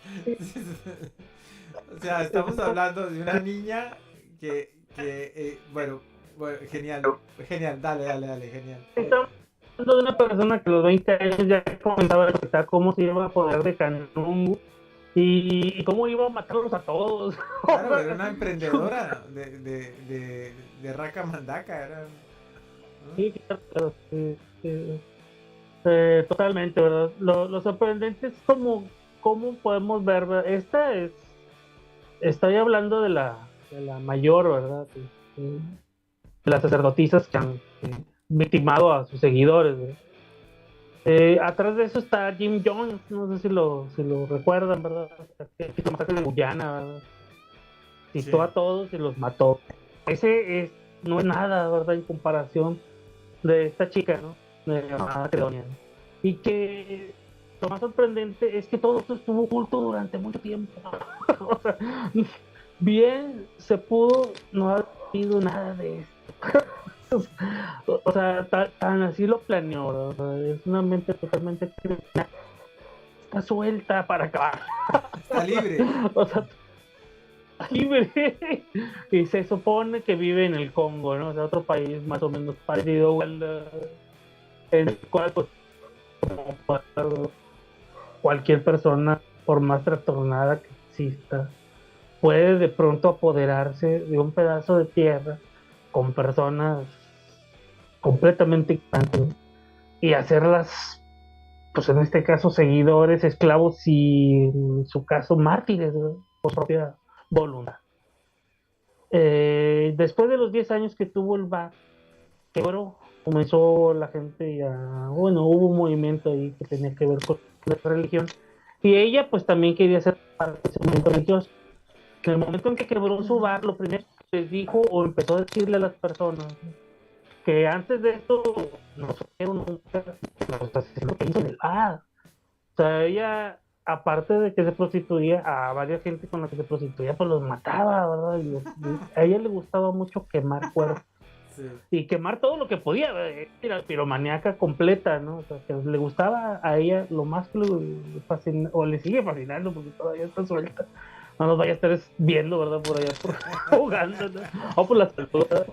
O sea, estamos hablando de una niña que bueno, genial, dale, genial. Estamos hablando de una persona que a los 20 años ya comenzaba a explicar cómo se iba a poder de Canungo y cómo iba a matarlos a todos. Claro, era una emprendedora de Raca Mandaca, era... ¿no? Sí, claro, sí. Totalmente, ¿verdad? Lo sorprendente es cómo podemos ver, ¿verdad? Estoy hablando de la mayor, ¿verdad? De las sacerdotisas que han victimado a sus seguidores, ¿verdad? Atrás de eso está Jim Jones, no sé si lo recuerdan, ¿verdad? Que hizo masacre de Guyana, ¿verdad? Citó a todos y los mató. Ese no es nada, ¿verdad? En comparación de esta chica, ¿no? Llamada Credonia, ¿no? Y que lo más sorprendente es que todo esto estuvo oculto durante mucho tiempo. O sea, bien se pudo no haber habido nada de esto. O sea, tan así lo planeó, ¿verdad? Es una mente totalmente criminal. Está suelta para acabar. Está libre. O sea, libre. Y se supone que vive en el Congo, ¿no? O sea, otro país más o menos parecido en el cual, pues, como cualquier persona, por más trastornada que exista, puede de pronto apoderarse de un pedazo de tierra con personas completamente ignorantes, ¿no? Y hacerlas, pues en este caso, seguidores, esclavos y en su caso mártires, ¿no?, por propia voluntad. Después de los 10 años que tuvo el bar, quebró, comenzó la gente hubo un movimiento ahí que tenía que ver con la religión, y ella pues también quería ser parte de ese movimiento religioso. En el momento en que quebró su bar, lo primero que les dijo o empezó a decirle a las personas que antes de esto no supieron nunca lo que hizo en el bar. O sea, ella, aparte de que se prostituía, a varias gente con la que se prostituía, pues los mataba, ¿verdad? Y a ella le gustaba mucho quemar cuerpos. Sí. Y quemar todo lo que podía, era piromaníaca completa, ¿no? O sea, que le gustaba a ella lo más que le fascina, o le sigue fascinando, porque todavía está suelta. No nos vaya a estar viendo, ¿verdad? Por allá, jugando, ¿no? O por las pelotas.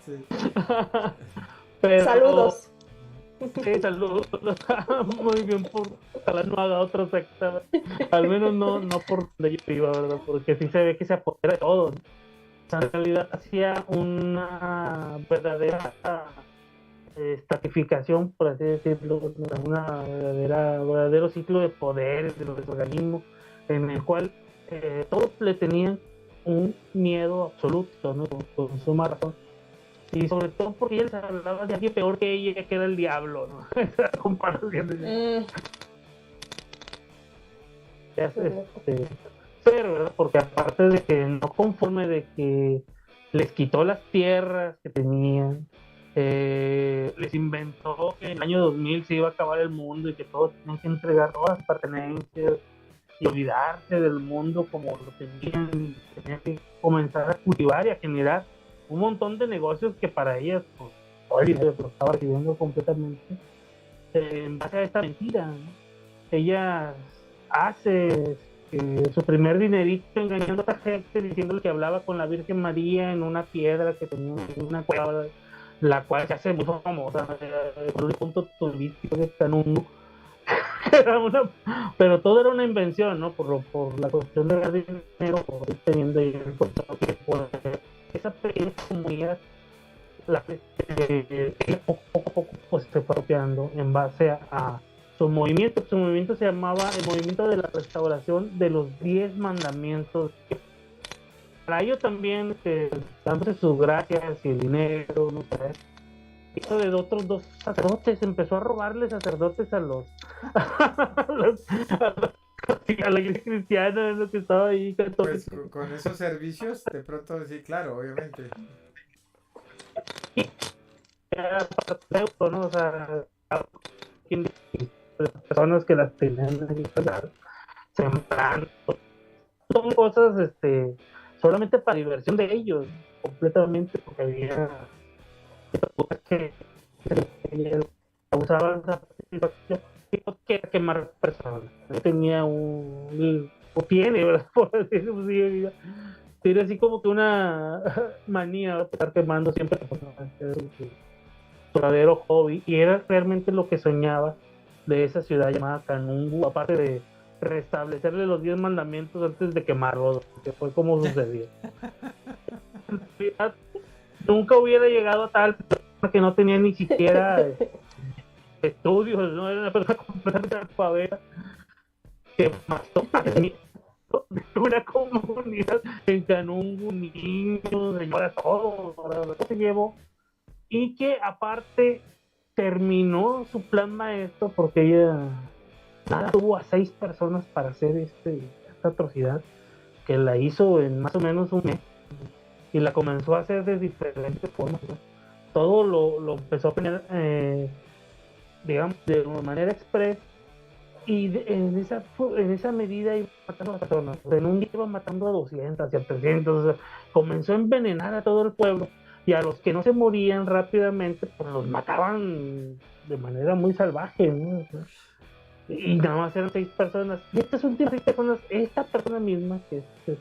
Sí. Pero, saludos. Sí, saludos. Muy bien, ojalá no haga otra secta. Al menos no por donde yo iba, ¿verdad? Porque sí se ve que se apodera de todo, ¿no? En realidad hacía una verdadera estratificación, por así decirlo, una verdadero ciclo de poderes de los organismos, en el cual todos le tenían un miedo absoluto, ¿no? Con suma razón, y sobre todo porque ella les hablaba de alguien peor que ella, que era el diablo, ¿no? Esa comparación. Pero, ¿verdad? Porque aparte de que no conforme de que les quitó las tierras que tenían, les inventó que en el año 2000 se iba a acabar el mundo y que todos tenían que entregar todas las pertenencias y olvidarse del mundo como lo tenían que comenzar a cultivar y a generar un montón de negocios que para ellas pues, lo estaba recibiendo completamente en base a esta mentira, ¿no? Ella hace su primer dinerito engañando a la gente, diciéndole que hablaba con la Virgen María en una piedra que tenía una cueva, la cual se hace muy famosa, por un punto turístico de Canungo. Pero todo era una invención, ¿no? Por la cuestión de ganar dinero, por ir teniendo por esa pequeña comunidad, poco a poco pues, se fue apropiando en base a su movimiento. Su movimiento se llamaba el movimiento de la restauración de los 10 mandamientos. Para ello también, dándose sus gracias y el dinero, no sé, hizo de otros 2 sacerdotes, empezó a robarle sacerdotes a la iglesia cristiana, lo que estaba ahí. Pues con esos servicios, de pronto sí, claro, obviamente. Era ¿no? O sea, las personas que las tenían ahí, sembrando, son cosas solamente para diversión de ellos, completamente, porque había que usaban esa satisfacción que quemar personas. Tenía o tiene, ¿verdad? Por decirlo así, tiene así como que una manía de estar quemando siempre personas, su verdadero hobby, y era realmente lo que soñaba de esa ciudad llamada Canungu, aparte de restablecerle los 10 mandamientos antes de quemarlos, que fue como sucedió. Nunca hubiera llegado a tal que no tenía ni siquiera estudios, no era una persona completamente analfabeta que mató a una comunidad en Canungu, niños, señoras, todo se llevó, y que aparte terminó su plan maestro porque ella tuvo a 6 personas para hacer esta atrocidad, que la hizo en más o menos un mes y la comenzó a hacer de diferentes formas, ¿no? Todo lo empezó a poner digamos de manera express, y en esa medida iba matando a las personas. En un día iba matando a 200 y a 300, o sea, comenzó a envenenar a todo el pueblo, y a los que no se morían rápidamente pues los mataban de manera muy salvaje, ¿no? Y nada más eran 6 personas, y estas últimas 6 personas, esta persona misma que es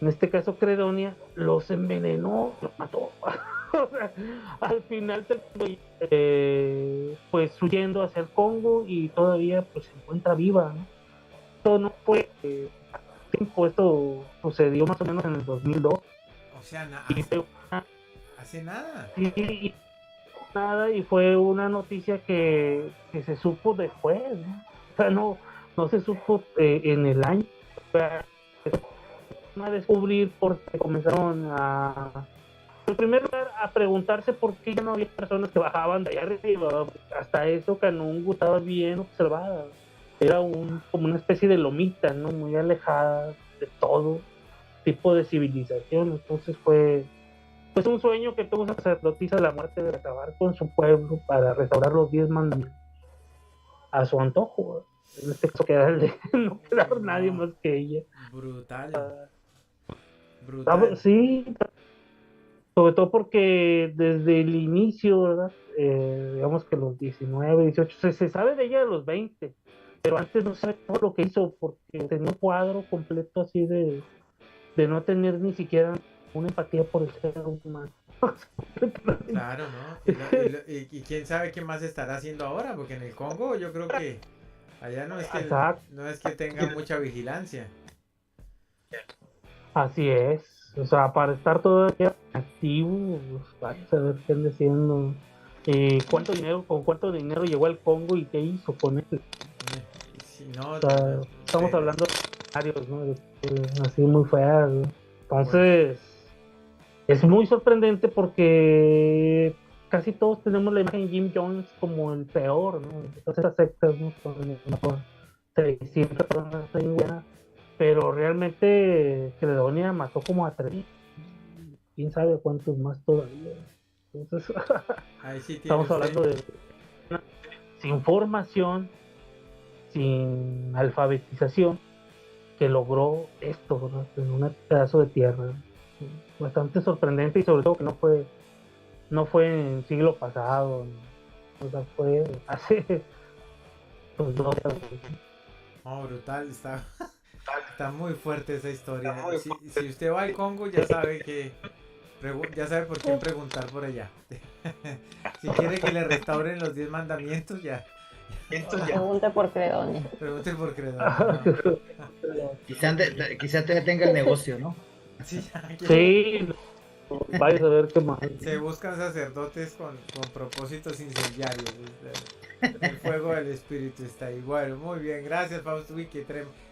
en este caso Credonia, los envenenó, los mató. O sea, al final pues huyendo hacia el Congo, y todavía pues se encuentra viva, ¿no? Esto no fue tiempo, esto sucedió más o menos en el 2002. O sea, hace nada. Y fue una noticia que se supo después, ¿no? O sea, no se supo en el año. A descubrir porque comenzaron en primer lugar a preguntarse por qué ya no había personas que bajaban de allá arriba. Hasta eso Canungu estaba bien observada, era como una especie de lomita, ¿no? Muy alejada de todo tipo de civilización. Entonces fue pues un sueño que tuvo esa sacerdotisa de la muerte, de acabar con su pueblo para restaurar los 10 mandamientos a su antojo. En este caso no quedaba nadie más que ella. Brutal. Sí, sobre todo porque desde el inicio, ¿verdad? Digamos que los 19, 18, se sabe de ella de los 20, pero antes no se sabe todo lo que hizo, porque tenía un cuadro completo así de no tener ni siquiera una empatía por el ser humano. Claro, ¿no? Y quién sabe qué más estará haciendo ahora, porque en el Congo yo creo que allá no es que tenga mucha vigilancia. Así es, o sea, para estar todavía activo, pues, a saber qué anda haciendo, con cuánto dinero llegó al Congo y qué hizo con él. Si no, o sea, estamos hablando de escenarios, ¿no? Así muy feas, ¿no? Entonces, es muy sorprendente porque casi todos tenemos la imagen de Jim Jones como el peor, ¿no? Todas esas sectas, ¿no? Con 600 personas en Indiana. Pero realmente Credonia mató como a 3. quién sabe cuántos más todavía. Entonces, Ahí sí estamos hablando de sin formación, sin alfabetización, que logró esto, ¿verdad? En un pedazo de tierra. Bastante sorprendente, y sobre todo que no fue en el siglo pasado, o sea, fue hace pues 12 años. Oh, brutal, está muy fuerte esa historia. Si usted va al Congo, ya sabe ya sabe por quién preguntar por allá. Si quiere que le restauren los 10 mandamientos, ya. Pregunte por Credonia. Pregunte por Credonia. ¿No? Quizá te tenga el negocio, ¿no? Sí, sí, vaya a ver qué más. Se buscan sacerdotes con propósitos incendiarios. El fuego del espíritu está ahí. Bueno, muy bien, gracias, Fausto. Uy, qué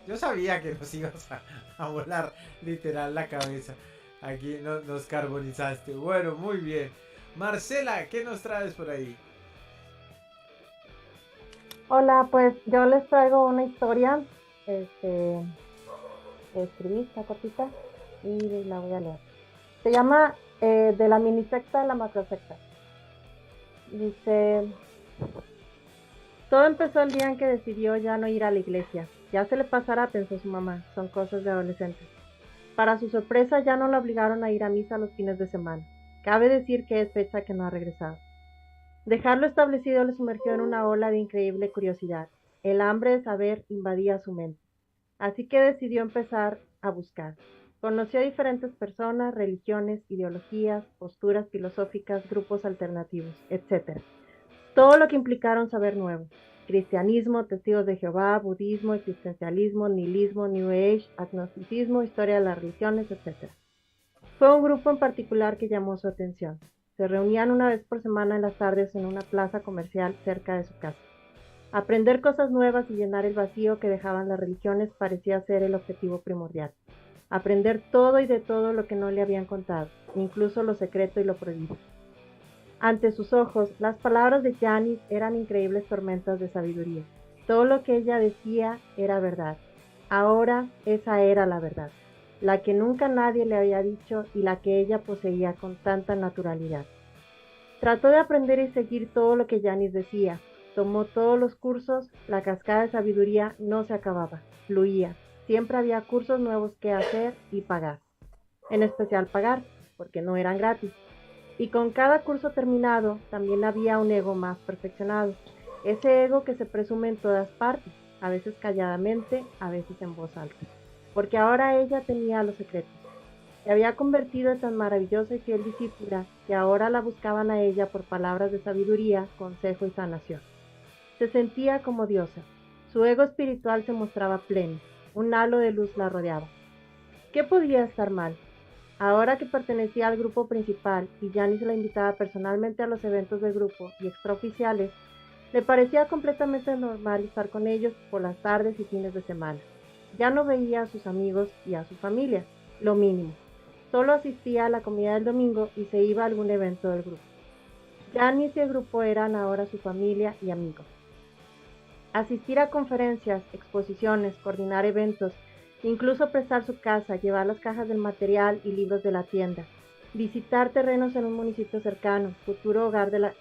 yo sabía que nos ibas a volar literal la cabeza. Aquí nos carbonizaste. Bueno, muy bien. Marcela, ¿qué nos traes por ahí? Hola, pues yo les traigo una historia. Escribí, está cortita y la voy a leer. Se llama de la mini secta a la macro secta. Dice: todo empezó el día en que decidió ya no ir a la iglesia. Ya se le pasará, pensó su mamá, son cosas de adolescentes. Para su sorpresa, ya no la obligaron a ir a misa los fines de semana. Cabe decir que es fecha que no ha regresado. Dejarlo establecido le sumergió en una ola de increíble curiosidad. El hambre de saber invadía su mente. Así que decidió empezar a buscar. Conoció a diferentes personas, religiones, ideologías, posturas filosóficas, grupos alternativos, etc. Todo lo que implicaron saber nuevo: cristianismo, testigos de Jehová, budismo, existencialismo, nihilismo, New Age, agnosticismo, historia de las religiones, etc. Fue un grupo en particular que llamó su atención. Se reunían una vez por semana en las tardes en una plaza comercial cerca de su casa. Aprender cosas nuevas y llenar el vacío que dejaban las religiones parecía ser el objetivo primordial. Aprender todo y de todo lo que no le habían contado, incluso lo secreto y lo prohibido. Ante sus ojos, las palabras de Janice eran increíbles tormentas de sabiduría. Todo lo que ella decía era verdad. Ahora esa era la verdad, la que nunca nadie le había dicho y la que ella poseía con tanta naturalidad. Trató de aprender y seguir todo lo que Janice decía. Tomó todos los cursos, la cascada de sabiduría no se acababa, fluía. Siempre había cursos nuevos que hacer y pagar. En especial pagar, porque no eran gratis. Y con cada curso terminado, también había un ego más perfeccionado. Ese ego que se presume en todas partes, a veces calladamente, a veces en voz alta. Porque ahora ella tenía los secretos. Se había convertido en tan maravillosa y fiel discípula que ahora la buscaban a ella por palabras de sabiduría, consejo y sanación. Se sentía como diosa. Su ego espiritual se mostraba pleno. Un halo de luz la rodeaba. ¿Qué podía estar mal? Ahora que pertenecía al grupo principal y Janice la invitaba personalmente a los eventos del grupo y extraoficiales, le parecía completamente normal estar con ellos por las tardes y fines de semana. Ya no veía a sus amigos y a su familia, lo mínimo. Solo asistía a la comida del domingo y se iba a algún evento del grupo. Janice y el grupo eran ahora su familia y amigos. Asistir a conferencias, exposiciones, coordinar eventos, incluso prestar su casa, llevar las cajas del material y libros de la tienda, visitar terrenos en un municipio cercano, futuro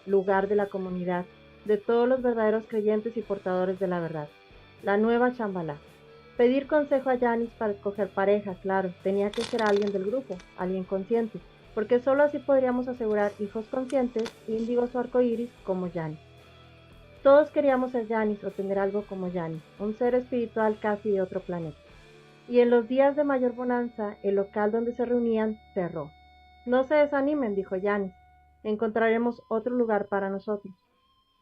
lugar de la comunidad, de todos los verdaderos creyentes y portadores de la verdad. La nueva Shambhala. Pedir consejo a Janice para escoger pareja, claro, tenía que ser alguien del grupo, alguien consciente, porque solo así podríamos asegurar hijos conscientes, índigos o arcoíris como Janice. Todos queríamos ser Janice o tener algo como Janice, un ser espiritual casi de otro planeta. Y en los días de mayor bonanza, el local donde se reunían cerró. No se desanimen, dijo Janice, encontraremos otro lugar para nosotros.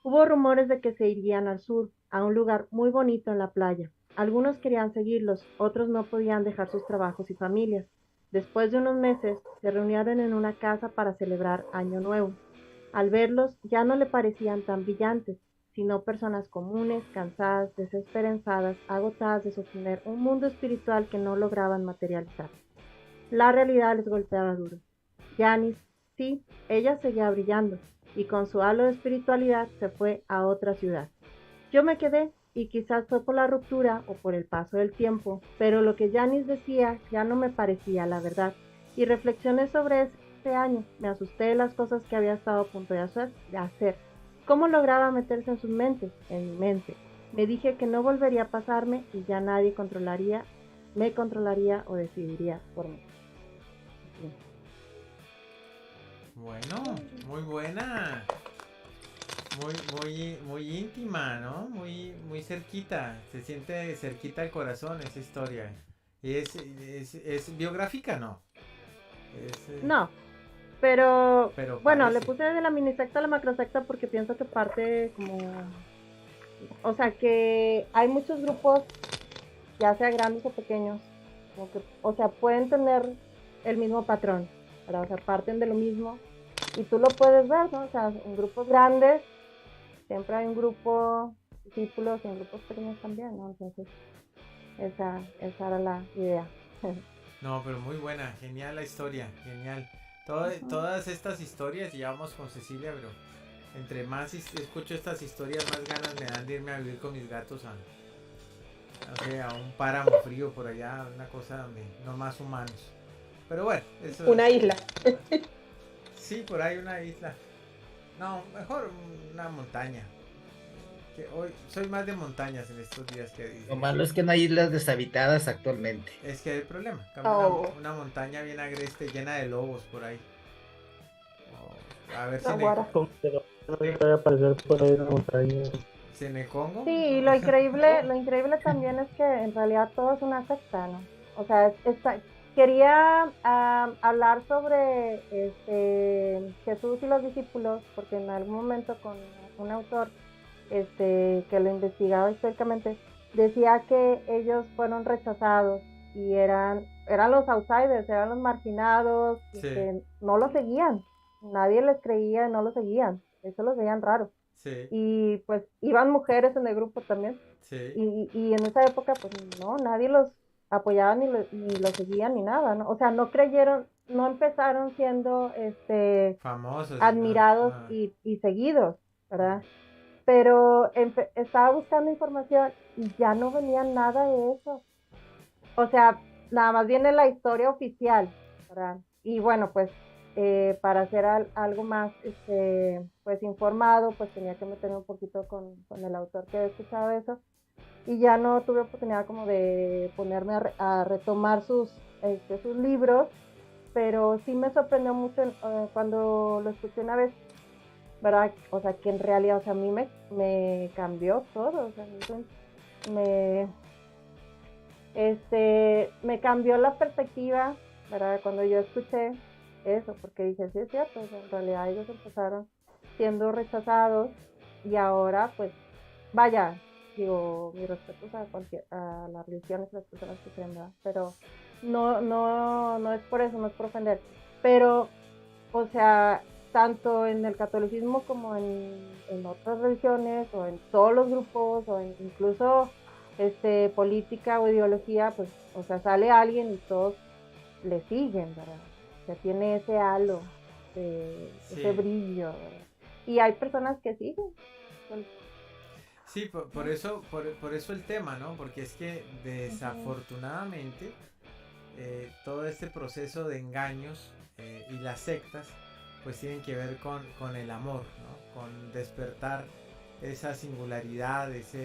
Hubo rumores de que se irían al sur, a un lugar muy bonito en la playa. Algunos querían seguirlos, otros no podían dejar sus trabajos y familias. Después de unos meses, se reunieron en una casa para celebrar Año Nuevo. Al verlos, ya no le parecían tan brillantes, sino personas comunes, cansadas, desesperanzadas, agotadas de sostener un mundo espiritual que no lograban materializar. La realidad les golpeaba duro. Janice, sí, ella seguía brillando, y con su halo de espiritualidad se fue a otra ciudad. Yo me quedé, y quizás fue por la ruptura o por el paso del tiempo, pero lo que Janice decía ya no me parecía la verdad, y reflexioné sobre este año. Me asusté de las cosas que había estado a punto de hacer. ¿Cómo lograba meterse en sus mentes? En mi mente. Me dije que no volvería a pasarme y ya nadie me controlaría o decidiría por mí. Sí. Bueno, muy buena. Muy íntima, ¿no? Muy cerquita. Se siente cerquita al corazón esa historia. ¿Y es biográfica, no? No, pero bueno, parece. le puse de la minisecta a la macrosecta porque pienso que parte como... O sea, que hay muchos grupos, ya sea grandes o pequeños, como que, o sea, pueden tener el mismo patrón, ¿verdad? O sea, parten de lo mismo y tú lo puedes ver, ¿no? O sea, en grupos grandes siempre hay un grupo discípulos y en grupos pequeños también, ¿no? Entonces, esa era la idea. No, pero muy buena, genial la historia, genial. Todas estas historias, llevamos con Cecilia, pero entre más escucho estas historias, más ganas me dan de irme a vivir con mis gatos a un páramo frío por allá, una cosa donde no más humanos. Pero bueno, eso Una isla. Sí, por ahí una isla. No, mejor una montaña. Que hoy soy más de montañas en estos días que Lo malo es que no hay islas deshabitadas actualmente. Es que hay el problema. Una montaña bien agreste, llena de lobos por ahí. A ver si Puede aparecer por ahí en la montaña. ¿Se me Congo? Sí, lo increíble también es que en realidad todo es una secta, ¿no? O sea, quería hablar sobre Jesús y los discípulos, porque en algún momento con un autor que lo investigaba históricamente, decía que ellos fueron rechazados y eran los outsiders, eran los marginados, sí. que no lo seguían, nadie les creía y no lo seguían, eso los veían raro. Sí. Y pues iban mujeres en el grupo también. Sí. Y en esa época pues no, nadie los apoyaba ni los seguían ni nada, ¿no? O sea, no creyeron, no empezaron siendo famosos, admirados y seguidos, ¿verdad? Pero estaba buscando información y ya no venía nada de eso. O sea, nada más viene la historia oficial, ¿verdad? Y bueno, pues para hacer algo más pues informado, pues tenía que meterme un poquito con el autor que había escuchado eso, y ya no tuve oportunidad como de ponerme a retomar sus libros, pero sí me sorprendió mucho cuando lo escuché una vez, ¿verdad? O sea, que en realidad, o sea, a mí me cambió todo, o sea, me cambió la perspectiva, ¿verdad? Cuando yo escuché eso, porque dije, sí es cierto, o sea, en realidad ellos empezaron siendo rechazados y ahora pues vaya, digo, mis respetos a las religiones, las personas que creen, ¿verdad? Pero no es por eso, no es por ofender, pero o sea, tanto en el catolicismo como en otras religiones o en todos los grupos o incluso política o ideología, pues, o sea, sale alguien y todos le siguen, ¿verdad? O sea, tiene ese halo, ese brillo, ¿verdad? Y hay personas que siguen. Sí, por eso el tema, ¿no? Porque es que desafortunadamente todo este proceso de engaños y las sectas pues tienen que ver con el amor, ¿no? Con despertar esa singularidad, esa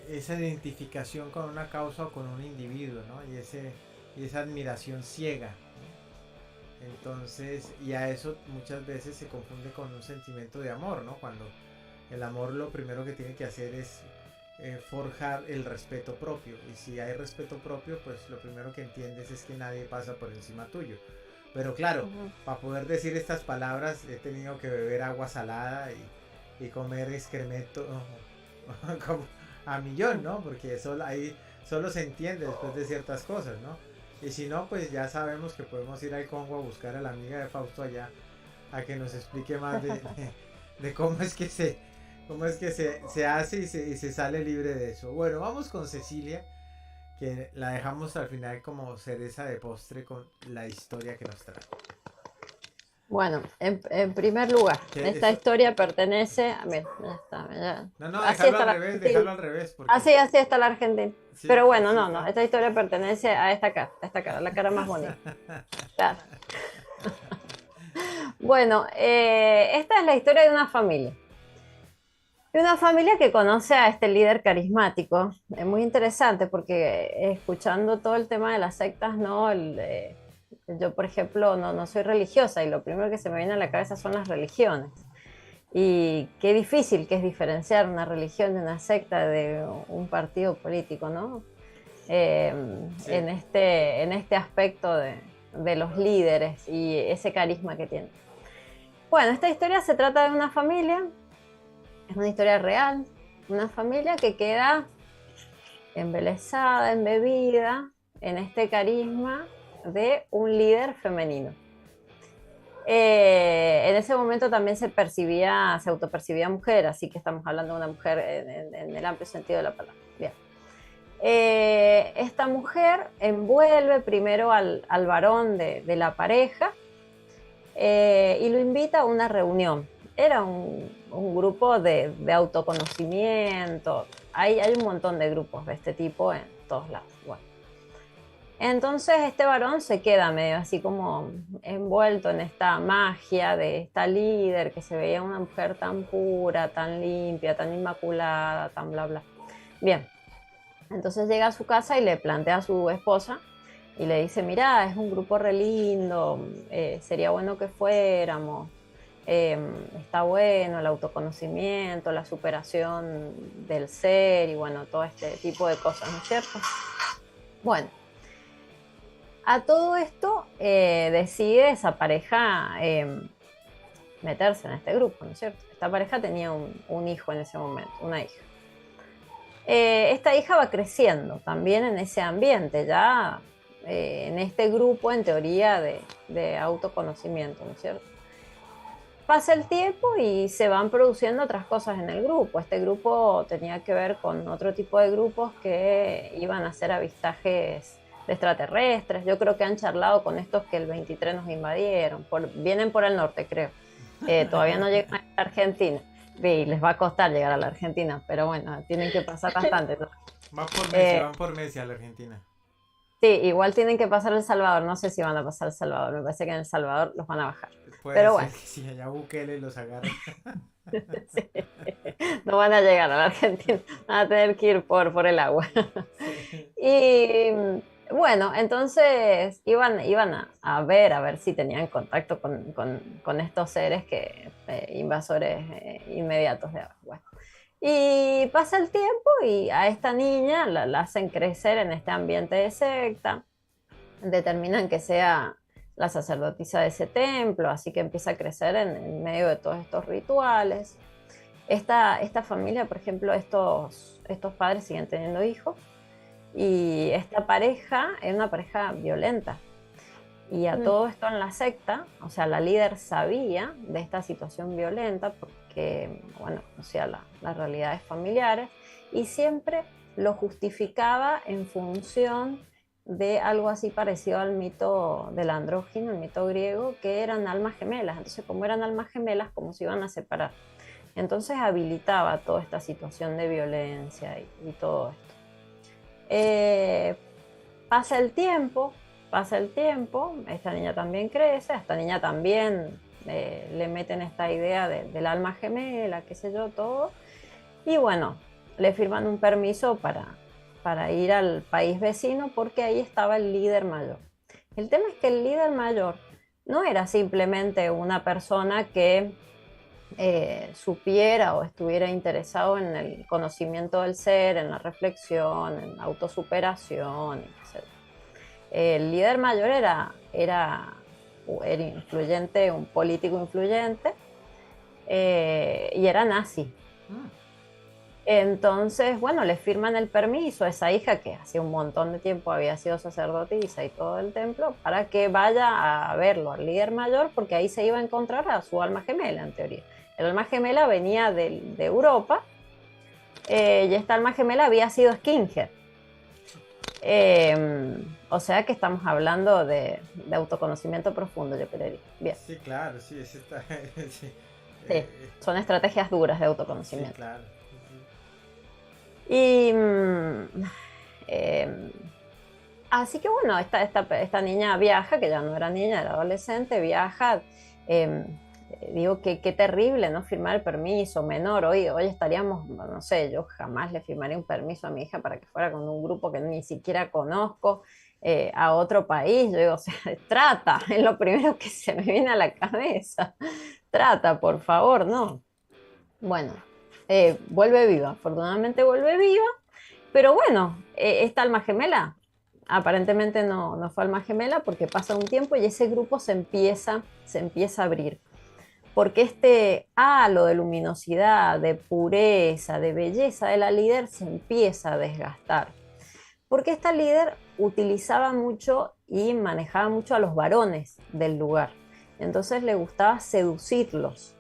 identificación con una causa o con un individuo, ¿no? Y esa admiración ciega, ¿no? Entonces, y a eso muchas veces se confunde con un sentimiento de amor, ¿no? Cuando el amor lo primero que tiene que hacer es forjar el respeto propio, y si hay respeto propio, pues lo primero que entiendes es que nadie pasa por encima tuyo. Pero claro, para poder decir estas palabras he tenido que beber agua salada y comer excremento como a millón, ¿no? Porque ahí solo se entiende después de ciertas cosas, ¿no? Y si no, pues ya sabemos que podemos ir al Congo a buscar a la amiga de Fausto allá a que nos explique más de cómo es que se hace y se sale libre de eso. Bueno, vamos con Cecilia, que la dejamos al final como cereza de postre con la historia que nos trae. Bueno, en primer lugar, esta historia pertenece a... Mira, ya está. No, déjalo al revés. Porque... Así está la Argentina. Sí, pero bueno, no, esta historia pertenece a esta cara, la cara más bonita. Claro. Bueno, esta es la historia de una familia. De una familia que conoce a este líder carismático. Es muy interesante porque escuchando todo el tema de las sectas, ¿no? Yo, por ejemplo, no soy religiosa y lo primero que se me viene a la cabeza son las religiones. Y qué difícil que es diferenciar una religión de una secta de un partido político, ¿no? Sí. En este aspecto de los líderes y ese carisma que tienen. Bueno, esta historia se trata de una familia, es una historia real, una familia que queda embelesada, embebida en este carisma de un líder femenino. En ese momento también se autopercibía mujer, así que estamos hablando de una mujer en el amplio sentido de la palabra. Bien. Esta mujer envuelve primero al varón de la pareja y lo invita a una reunión. Era un grupo de autoconocimiento. Hay un montón de grupos de este tipo en todos lados. Bueno. Entonces este varón se queda medio así como envuelto en esta magia de esta líder que se veía una mujer tan pura, tan limpia, tan inmaculada, tan bla bla. Bien, entonces llega a su casa y le plantea a su esposa y le dice, mira, es un grupo re lindo, sería bueno que fuéramos, está bueno el autoconocimiento, la superación del ser y bueno, todo este tipo de cosas, ¿no es cierto? Bueno. A todo esto decide esa pareja meterse en este grupo, ¿no es cierto? Esta pareja tenía un hijo en ese momento, una hija. Esta hija va creciendo también en ese ambiente, ya en este grupo en teoría de autoconocimiento, ¿no es cierto? Pasa el tiempo y se van produciendo otras cosas en el grupo. Este grupo tenía que ver con otro tipo de grupos que iban a hacer avistajes de extraterrestres. Yo creo que han charlado con estos que el 23 nos invadieron, vienen por el norte, creo. Todavía no llegan a la Argentina y les va a costar llegar a la Argentina, pero bueno, tienen que pasar bastante, ¿no? Van por Messi a la Argentina. Sí, igual tienen que pasar El Salvador, no sé si van a pasar El Salvador, me parece que en El Salvador los van a bajar. Pero bueno, si allá Bukele los agarra. Sí. No van a llegar a la Argentina, van a tener que ir por el agua. Sí. Y bueno, entonces iban a ver si tenían contacto con estos seres invasores inmediatos de agua. Bueno. Y pasa el tiempo y a esta niña la hacen crecer en este ambiente de secta, determinan que sea la sacerdotisa de ese templo, así que empieza a crecer en medio de todos estos rituales. Esta familia, por ejemplo, estos padres siguen teniendo hijos y esta pareja es una pareja violenta. Y a todo esto en la secta, o sea, la líder sabía de esta situación violenta porque, bueno, conocía las realidades familiares y siempre lo justificaba en función de algo así parecido al mito del andrógino, el mito griego, que eran almas gemelas. Entonces, como eran almas gemelas, ¿cómo se iban a separar? Entonces habilitaba toda esta situación de violencia y todo esto. Pasa el tiempo, esta niña también crece, a esta niña también le meten esta idea del alma gemela, qué sé yo, todo. Y bueno, le firman un permiso para ir al país vecino porque ahí estaba el líder mayor. El tema es que el líder mayor no era simplemente una persona que supiera o estuviera interesado en el conocimiento del ser, en la reflexión, en la autosuperación, etc. El líder mayor era influyente, un político influyente, y era nazi. Entonces, bueno, le firman el permiso a esa hija que hace un montón de tiempo había sido sacerdotisa y todo el templo para que vaya a verlo al líder mayor porque ahí se iba a encontrar a su alma gemela, en teoría. El alma gemela venía de Europa y esta alma gemela había sido skinhead. O sea que estamos hablando de autoconocimiento profundo, yo creería. Bien. Sí, claro, sí, está, sí. Sí, son estrategias duras de autoconocimiento. Sí, claro. Y así que bueno, esta niña viaja, que ya no era niña, era adolescente, viaja. Digo que qué terrible, ¿no? Firmar el permiso menor. Hoy estaríamos, no sé, yo jamás le firmaría un permiso a mi hija para que fuera con un grupo que ni siquiera conozco, a otro país. Yo digo, o sea, trata, es lo primero que se me viene a la cabeza. Trata, por favor, ¿no? Bueno, vuelve viva, afortunadamente vuelve viva, pero bueno, esta alma gemela aparentemente no fue alma gemela, porque pasa un tiempo y ese grupo se empieza a abrir. Porque este halo de luminosidad, de pureza, de belleza de la líder se empieza a desgastar. Porque esta líder utilizaba mucho y manejaba mucho a los varones del lugar. Entonces le gustaba seducirlos.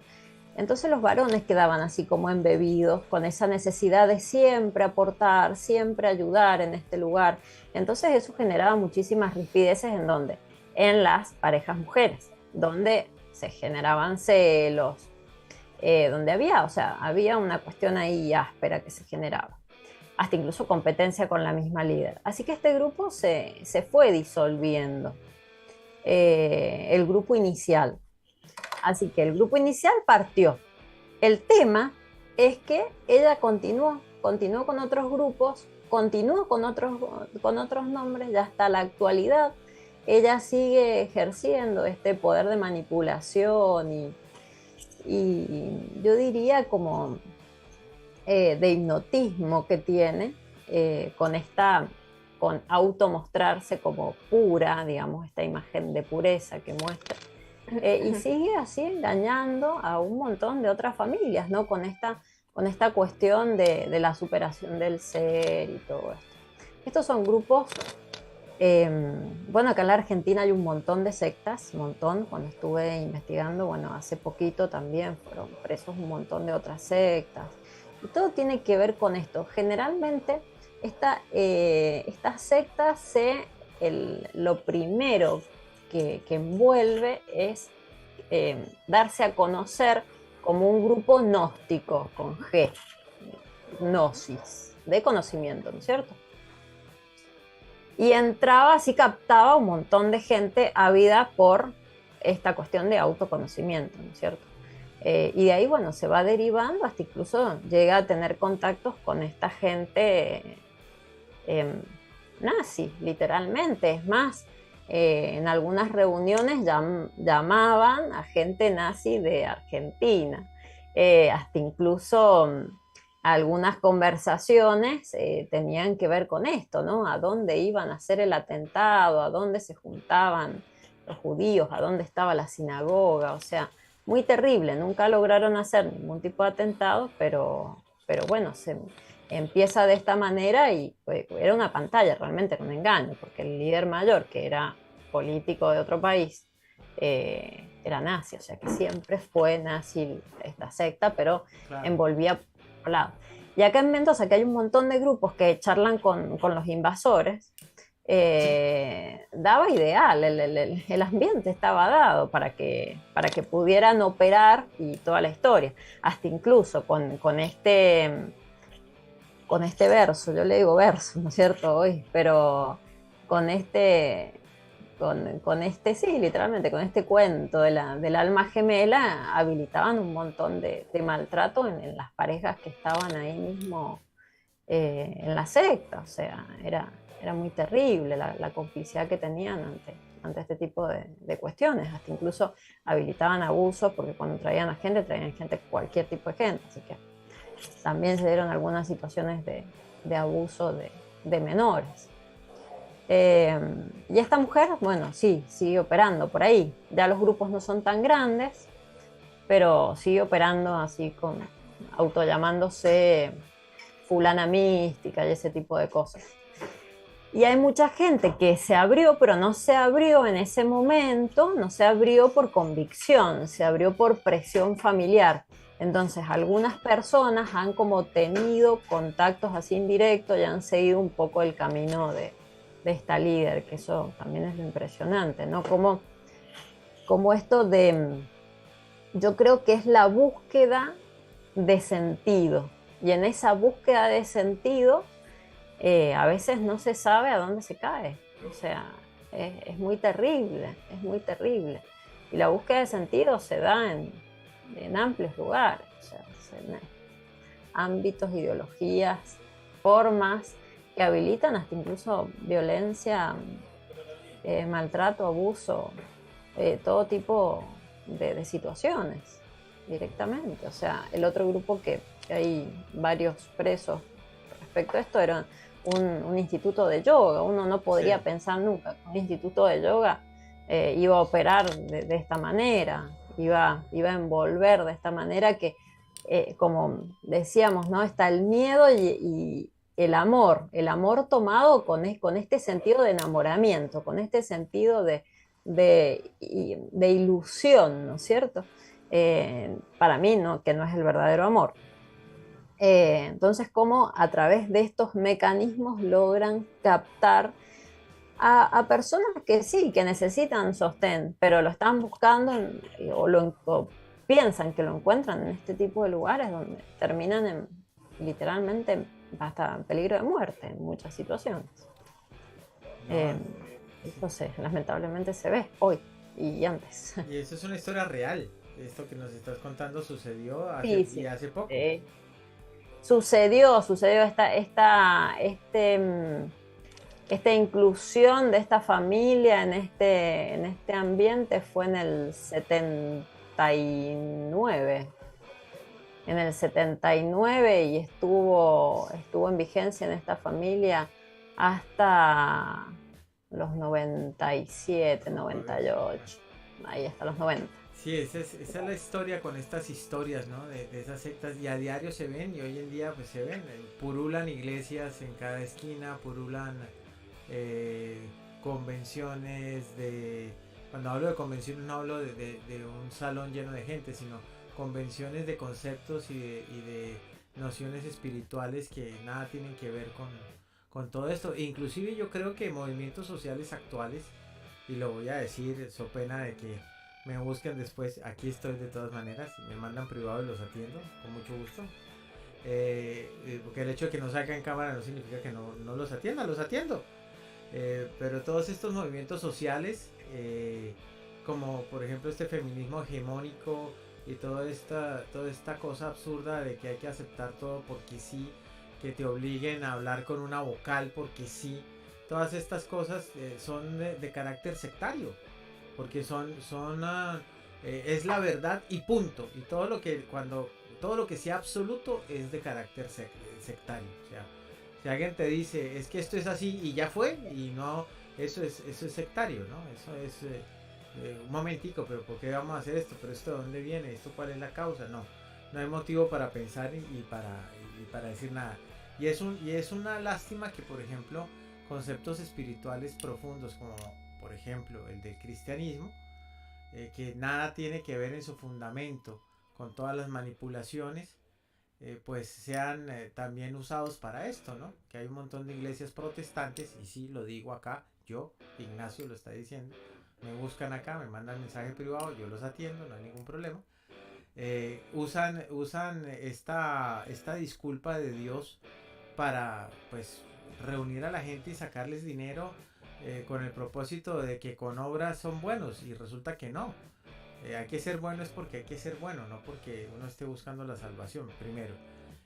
Entonces los varones quedaban así como embebidos con esa necesidad de siempre aportar, siempre ayudar en este lugar. Entonces eso generaba muchísimas rispideces. ¿En dónde? En las parejas mujeres, donde se generaban celos, donde había una cuestión ahí áspera que se generaba, hasta incluso competencia con la misma líder. Así que este grupo se fue disolviendo, el grupo inicial. Así que el grupo inicial partió. El tema es que ella continuó con otros grupos, continuó con otros nombres, ya hasta la actualidad. Ella sigue ejerciendo este poder de manipulación y yo diría como de hipnotismo que tiene, con automostrarse como pura, digamos, esta imagen de pureza que muestra. Y sigue así engañando a un montón de otras familias, ¿no? Con esta cuestión de la superación del ser y todo esto. Estos son grupos, bueno, acá en la Argentina hay un montón de sectas, un montón. Cuando estuve investigando, bueno, hace poquito también fueron presos un montón de otras sectas. Y todo tiene que ver con esto. Generalmente estas sectas lo primero que envuelve es darse a conocer como un grupo gnóstico, con G, gnosis, de conocimiento, ¿no es cierto? Y entraba, así captaba un montón de gente ávida por esta cuestión de autoconocimiento, ¿no es cierto? Y de ahí, bueno, se va derivando hasta incluso llega a tener contactos con esta gente nazi, literalmente. Es más, en algunas reuniones llamaban a gente nazi de Argentina, hasta incluso algunas conversaciones tenían que ver con esto, ¿no? A dónde iban a hacer el atentado, a dónde se juntaban los judíos, a dónde estaba la sinagoga, o sea, muy terrible. Nunca lograron hacer ningún tipo de atentado, pero bueno, se empieza de esta manera y era una pantalla, realmente era un engaño, porque el líder mayor, que era político de otro país, era nazi, o sea que siempre fue nazi esta secta, pero claro, envolvía por lado. Y acá en Mendoza, que hay un montón de grupos que charlan con los invasores, daba ideal, el ambiente estaba dado para que pudieran operar y toda la historia, hasta incluso con este verso, yo le digo verso, ¿no es cierto? Hoy, pero con este, sí, literalmente, con este cuento del alma gemela, habilitaban un montón de maltrato en las parejas que estaban ahí mismo en la secta. O sea, era muy terrible la complicidad que tenían ante este tipo de cuestiones. Hasta incluso habilitaban abusos, porque cuando traían gente, cualquier tipo de gente. Así que también se dieron algunas situaciones de abuso de menores. Y esta mujer, bueno, sí, sigue operando por ahí. Ya los grupos no son tan grandes, pero sigue operando así, autollamándose fulana mística y ese tipo de cosas. Y hay mucha gente que se abrió, pero no se abrió en ese momento, no se abrió por convicción, se abrió por presión familiar. Entonces algunas personas han como tenido contactos así indirectos y han seguido un poco el camino esta líder, que eso también es lo impresionante, ¿no? Como esto de, yo creo que es la búsqueda de sentido, y en esa búsqueda de sentido a veces no se sabe a dónde se cae, o sea, es muy terrible, es muy terrible. Y la búsqueda de sentido se da en amplios lugares, o sea, en ámbitos, ideologías, formas que habilitan hasta incluso violencia, maltrato, abuso, todo tipo de situaciones directamente. O sea, el otro grupo que hay varios presos respecto a esto era un instituto de yoga. Uno no podría pensar nunca que un instituto de yoga iba a operar de esta manera, iba a envolver de esta manera que, como decíamos, ¿no? Está el miedo y el amor tomado con este sentido de enamoramiento, con este sentido de ilusión, ¿no es cierto? Para mí, ¿no? Que no es el verdadero amor. Entonces, cómo a través de estos mecanismos logran captar a personas que sí, que necesitan sostén, pero lo están buscando o piensan que lo encuentran en este tipo de lugares donde terminan literalmente hasta en peligro de muerte en muchas situaciones. Eso lamentablemente se ve hoy y antes. Y eso es una historia real. Esto que nos estás contando sucedió hace poco. Sucedió esta inclusión de esta familia en este ambiente fue en el 79. En el 79 y estuvo en vigencia en esta familia hasta los 97, 98, ahí hasta los 90. Sí, esa es la historia con estas historias, ¿no? De esas sectas, y a diario se ven, y hoy en día pues se ven, purulan iglesias en cada esquina, purulan convenciones cuando hablo de convenciones no hablo de un salón lleno de gente, sino convenciones de conceptos y de nociones espirituales que nada tienen que ver con todo esto. E inclusive yo creo que movimientos sociales actuales, y lo voy a decir, so pena de que me busquen después, aquí estoy de todas maneras, me mandan privado y los atiendo con mucho gusto, porque el hecho de que no salga en cámara no significa que no los atienda, los atiendo, pero todos estos movimientos sociales, como por ejemplo este feminismo hegemónico y toda esta cosa absurda de que hay que aceptar todo porque sí, que te obliguen a hablar con una vocal porque sí, todas estas cosas son de carácter sectario, porque es la verdad y punto, y todo lo que sea absoluto es de carácter sectario. O sea, si alguien te dice es que esto es así y ya fue, y no, eso es sectario, ¿no? Eso es un momentico, pero ¿por qué vamos a hacer esto? ¿Pero esto de dónde viene? ¿Esto cuál es la causa? No hay motivo para pensar y para decir nada. Y es una lástima que, por ejemplo, conceptos espirituales profundos como por ejemplo el del cristianismo, que nada tiene que ver en su fundamento con todas las manipulaciones, pues sean también usados para esto, ¿no? Que hay un montón de iglesias protestantes, y sí, lo digo acá, yo, Ignacio lo está diciendo, me buscan acá, me mandan mensaje privado, yo los atiendo, no hay ningún problema. Usan esta disculpa de Dios para pues reunir a la gente y sacarles dinero, con el propósito de que con obras son buenos, y resulta que no. Hay que ser bueno es porque hay que ser bueno, no porque uno esté buscando la salvación, primero.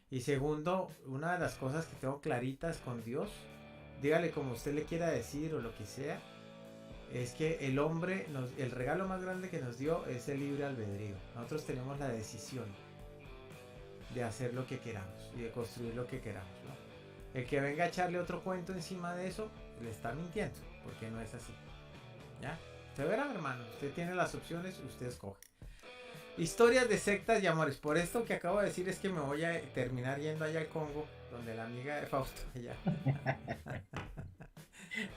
Y segundo, una de las cosas que tengo claritas con Dios, dígale como usted le quiera decir o lo que sea, es que el hombre, el regalo más grande que nos dio es el libre albedrío. Nosotros tenemos la decisión de hacer lo que queramos y de construir lo que queramos, ¿no? El que venga a echarle otro cuento encima de eso, le está mintiendo, porque no es así. ¿Ya? Usted verá, hermano, usted tiene las opciones, usted escoge. Historias de sectas y amores. Por esto que acabo de decir es que me voy a terminar yendo allá al Congo, donde la amiga de Fausto allá,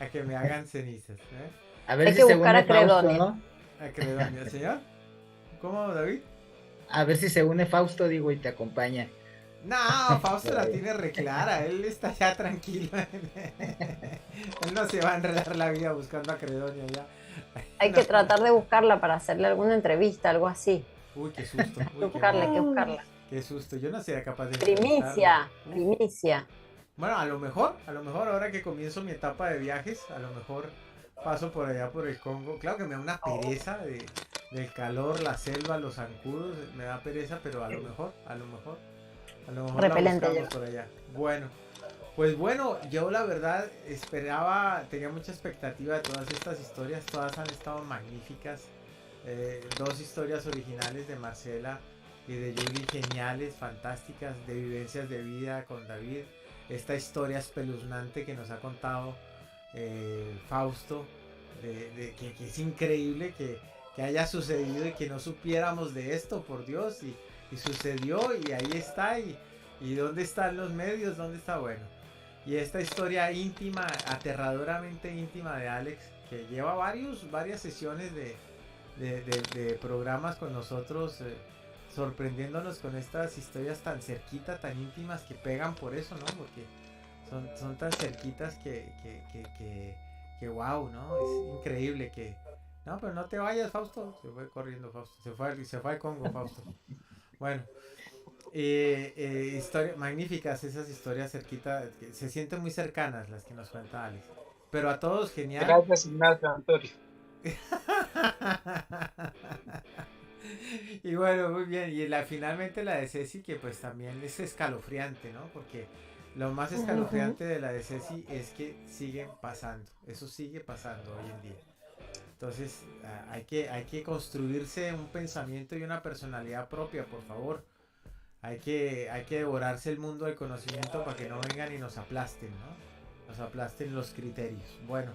a que me hagan cenizas, ¿eh? A ver hay si que se buscar une a Credonia, Fausto, ¿no? A Credonia, señor. ¿Cómo, David? A ver si se une Fausto, digo, y te acompaña. No, Fausto la tiene reclara, él está ya tranquilo. Él no se va a enredar la vida buscando a Credonia ya. Hay que tratar de buscarla para hacerle alguna entrevista, algo así. Uy, qué susto. Hay que buscarla, hay que buscarla. Qué susto, yo no sería capaz de Primicia, entrevistarlo. primicia. Bueno, a lo mejor ahora que comienzo mi etapa de viajes, a lo mejor paso por allá por el Congo. Claro que me da una pereza del calor, la selva, los zancudos, me da pereza, pero a lo mejor Repelente la ya. buscamos por allá. Bueno, pues bueno, yo la verdad tenía mucha expectativa de todas estas historias, todas han estado magníficas. Dos historias originales de Marcela y de Yuli geniales, fantásticas, de vivencias de vida con David. Esta historia espeluznante que nos ha contado Fausto, que es increíble que haya sucedido y que no supiéramos de esto, por Dios, y sucedió y ahí está, y dónde están los medios, dónde está, bueno. Y esta historia íntima, aterradoramente íntima de Alex, que lleva varias sesiones de programas con nosotros, sorprendiéndonos con estas historias tan cerquitas, tan íntimas, que pegan por eso, ¿no? Porque son tan cerquitas que wow, ¿no? Es increíble que... No, pero no te vayas, Fausto. Se fue corriendo, Fausto. Se fue al Congo, Fausto. Bueno. Magníficas esas historias cerquitas, que se sienten muy cercanas las que nos cuenta Alex. Pero a todos, genial. Gracias, Ignacio Antonio. Y bueno, muy bien. Y finalmente la de Ceci, que pues también es escalofriante, ¿no? Porque lo más escalofriante de la de Ceci es que siguen pasando. Eso sigue pasando hoy en día. Entonces hay que construirse un pensamiento y una personalidad propia, por favor. Hay que devorarse el mundo del conocimiento para que no vengan y nos aplasten, ¿no? Nos aplasten los criterios. Bueno,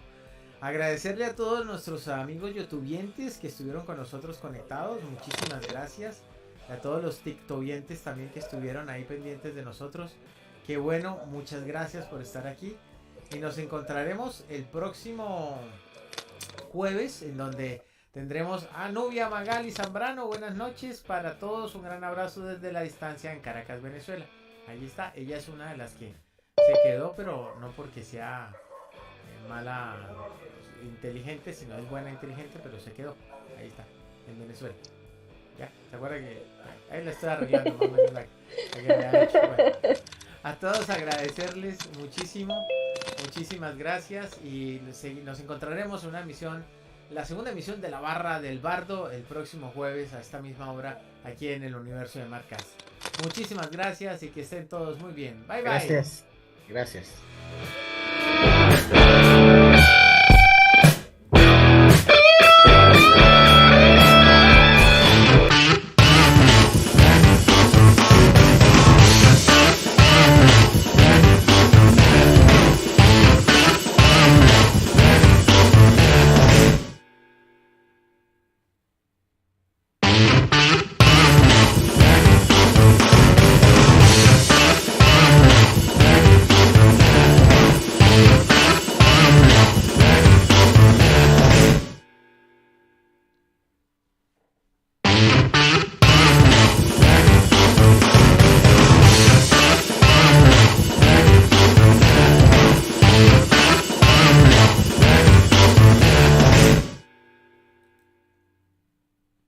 agradecerle a todos nuestros amigos youtubientes que estuvieron con nosotros conectados. Muchísimas gracias. A todos los tiktokientes también que estuvieron ahí pendientes de nosotros. Qué bueno, muchas gracias por estar aquí. Y nos encontraremos el próximo jueves, en donde tendremos a Nubia Magali Zambrano. Buenas noches para todos, un gran abrazo desde la distancia en Caracas, Venezuela. Allí está, ella es una de las que se quedó, pero no porque sea mala inteligente, sino es buena inteligente, pero se quedó. Ahí está, en Venezuela. Ya, ¿se acuerdan que ahí la estoy arreglando? Más o menos la que me había hecho. Bueno, a todos agradecerles muchísimo, muchísimas gracias, y nos encontraremos en una emisión, la segunda emisión de La Barra del Bardo, el próximo jueves a esta misma hora aquí en el universo de Marcas. Muchísimas gracias y que estén todos muy bien. Bye bye. Gracias.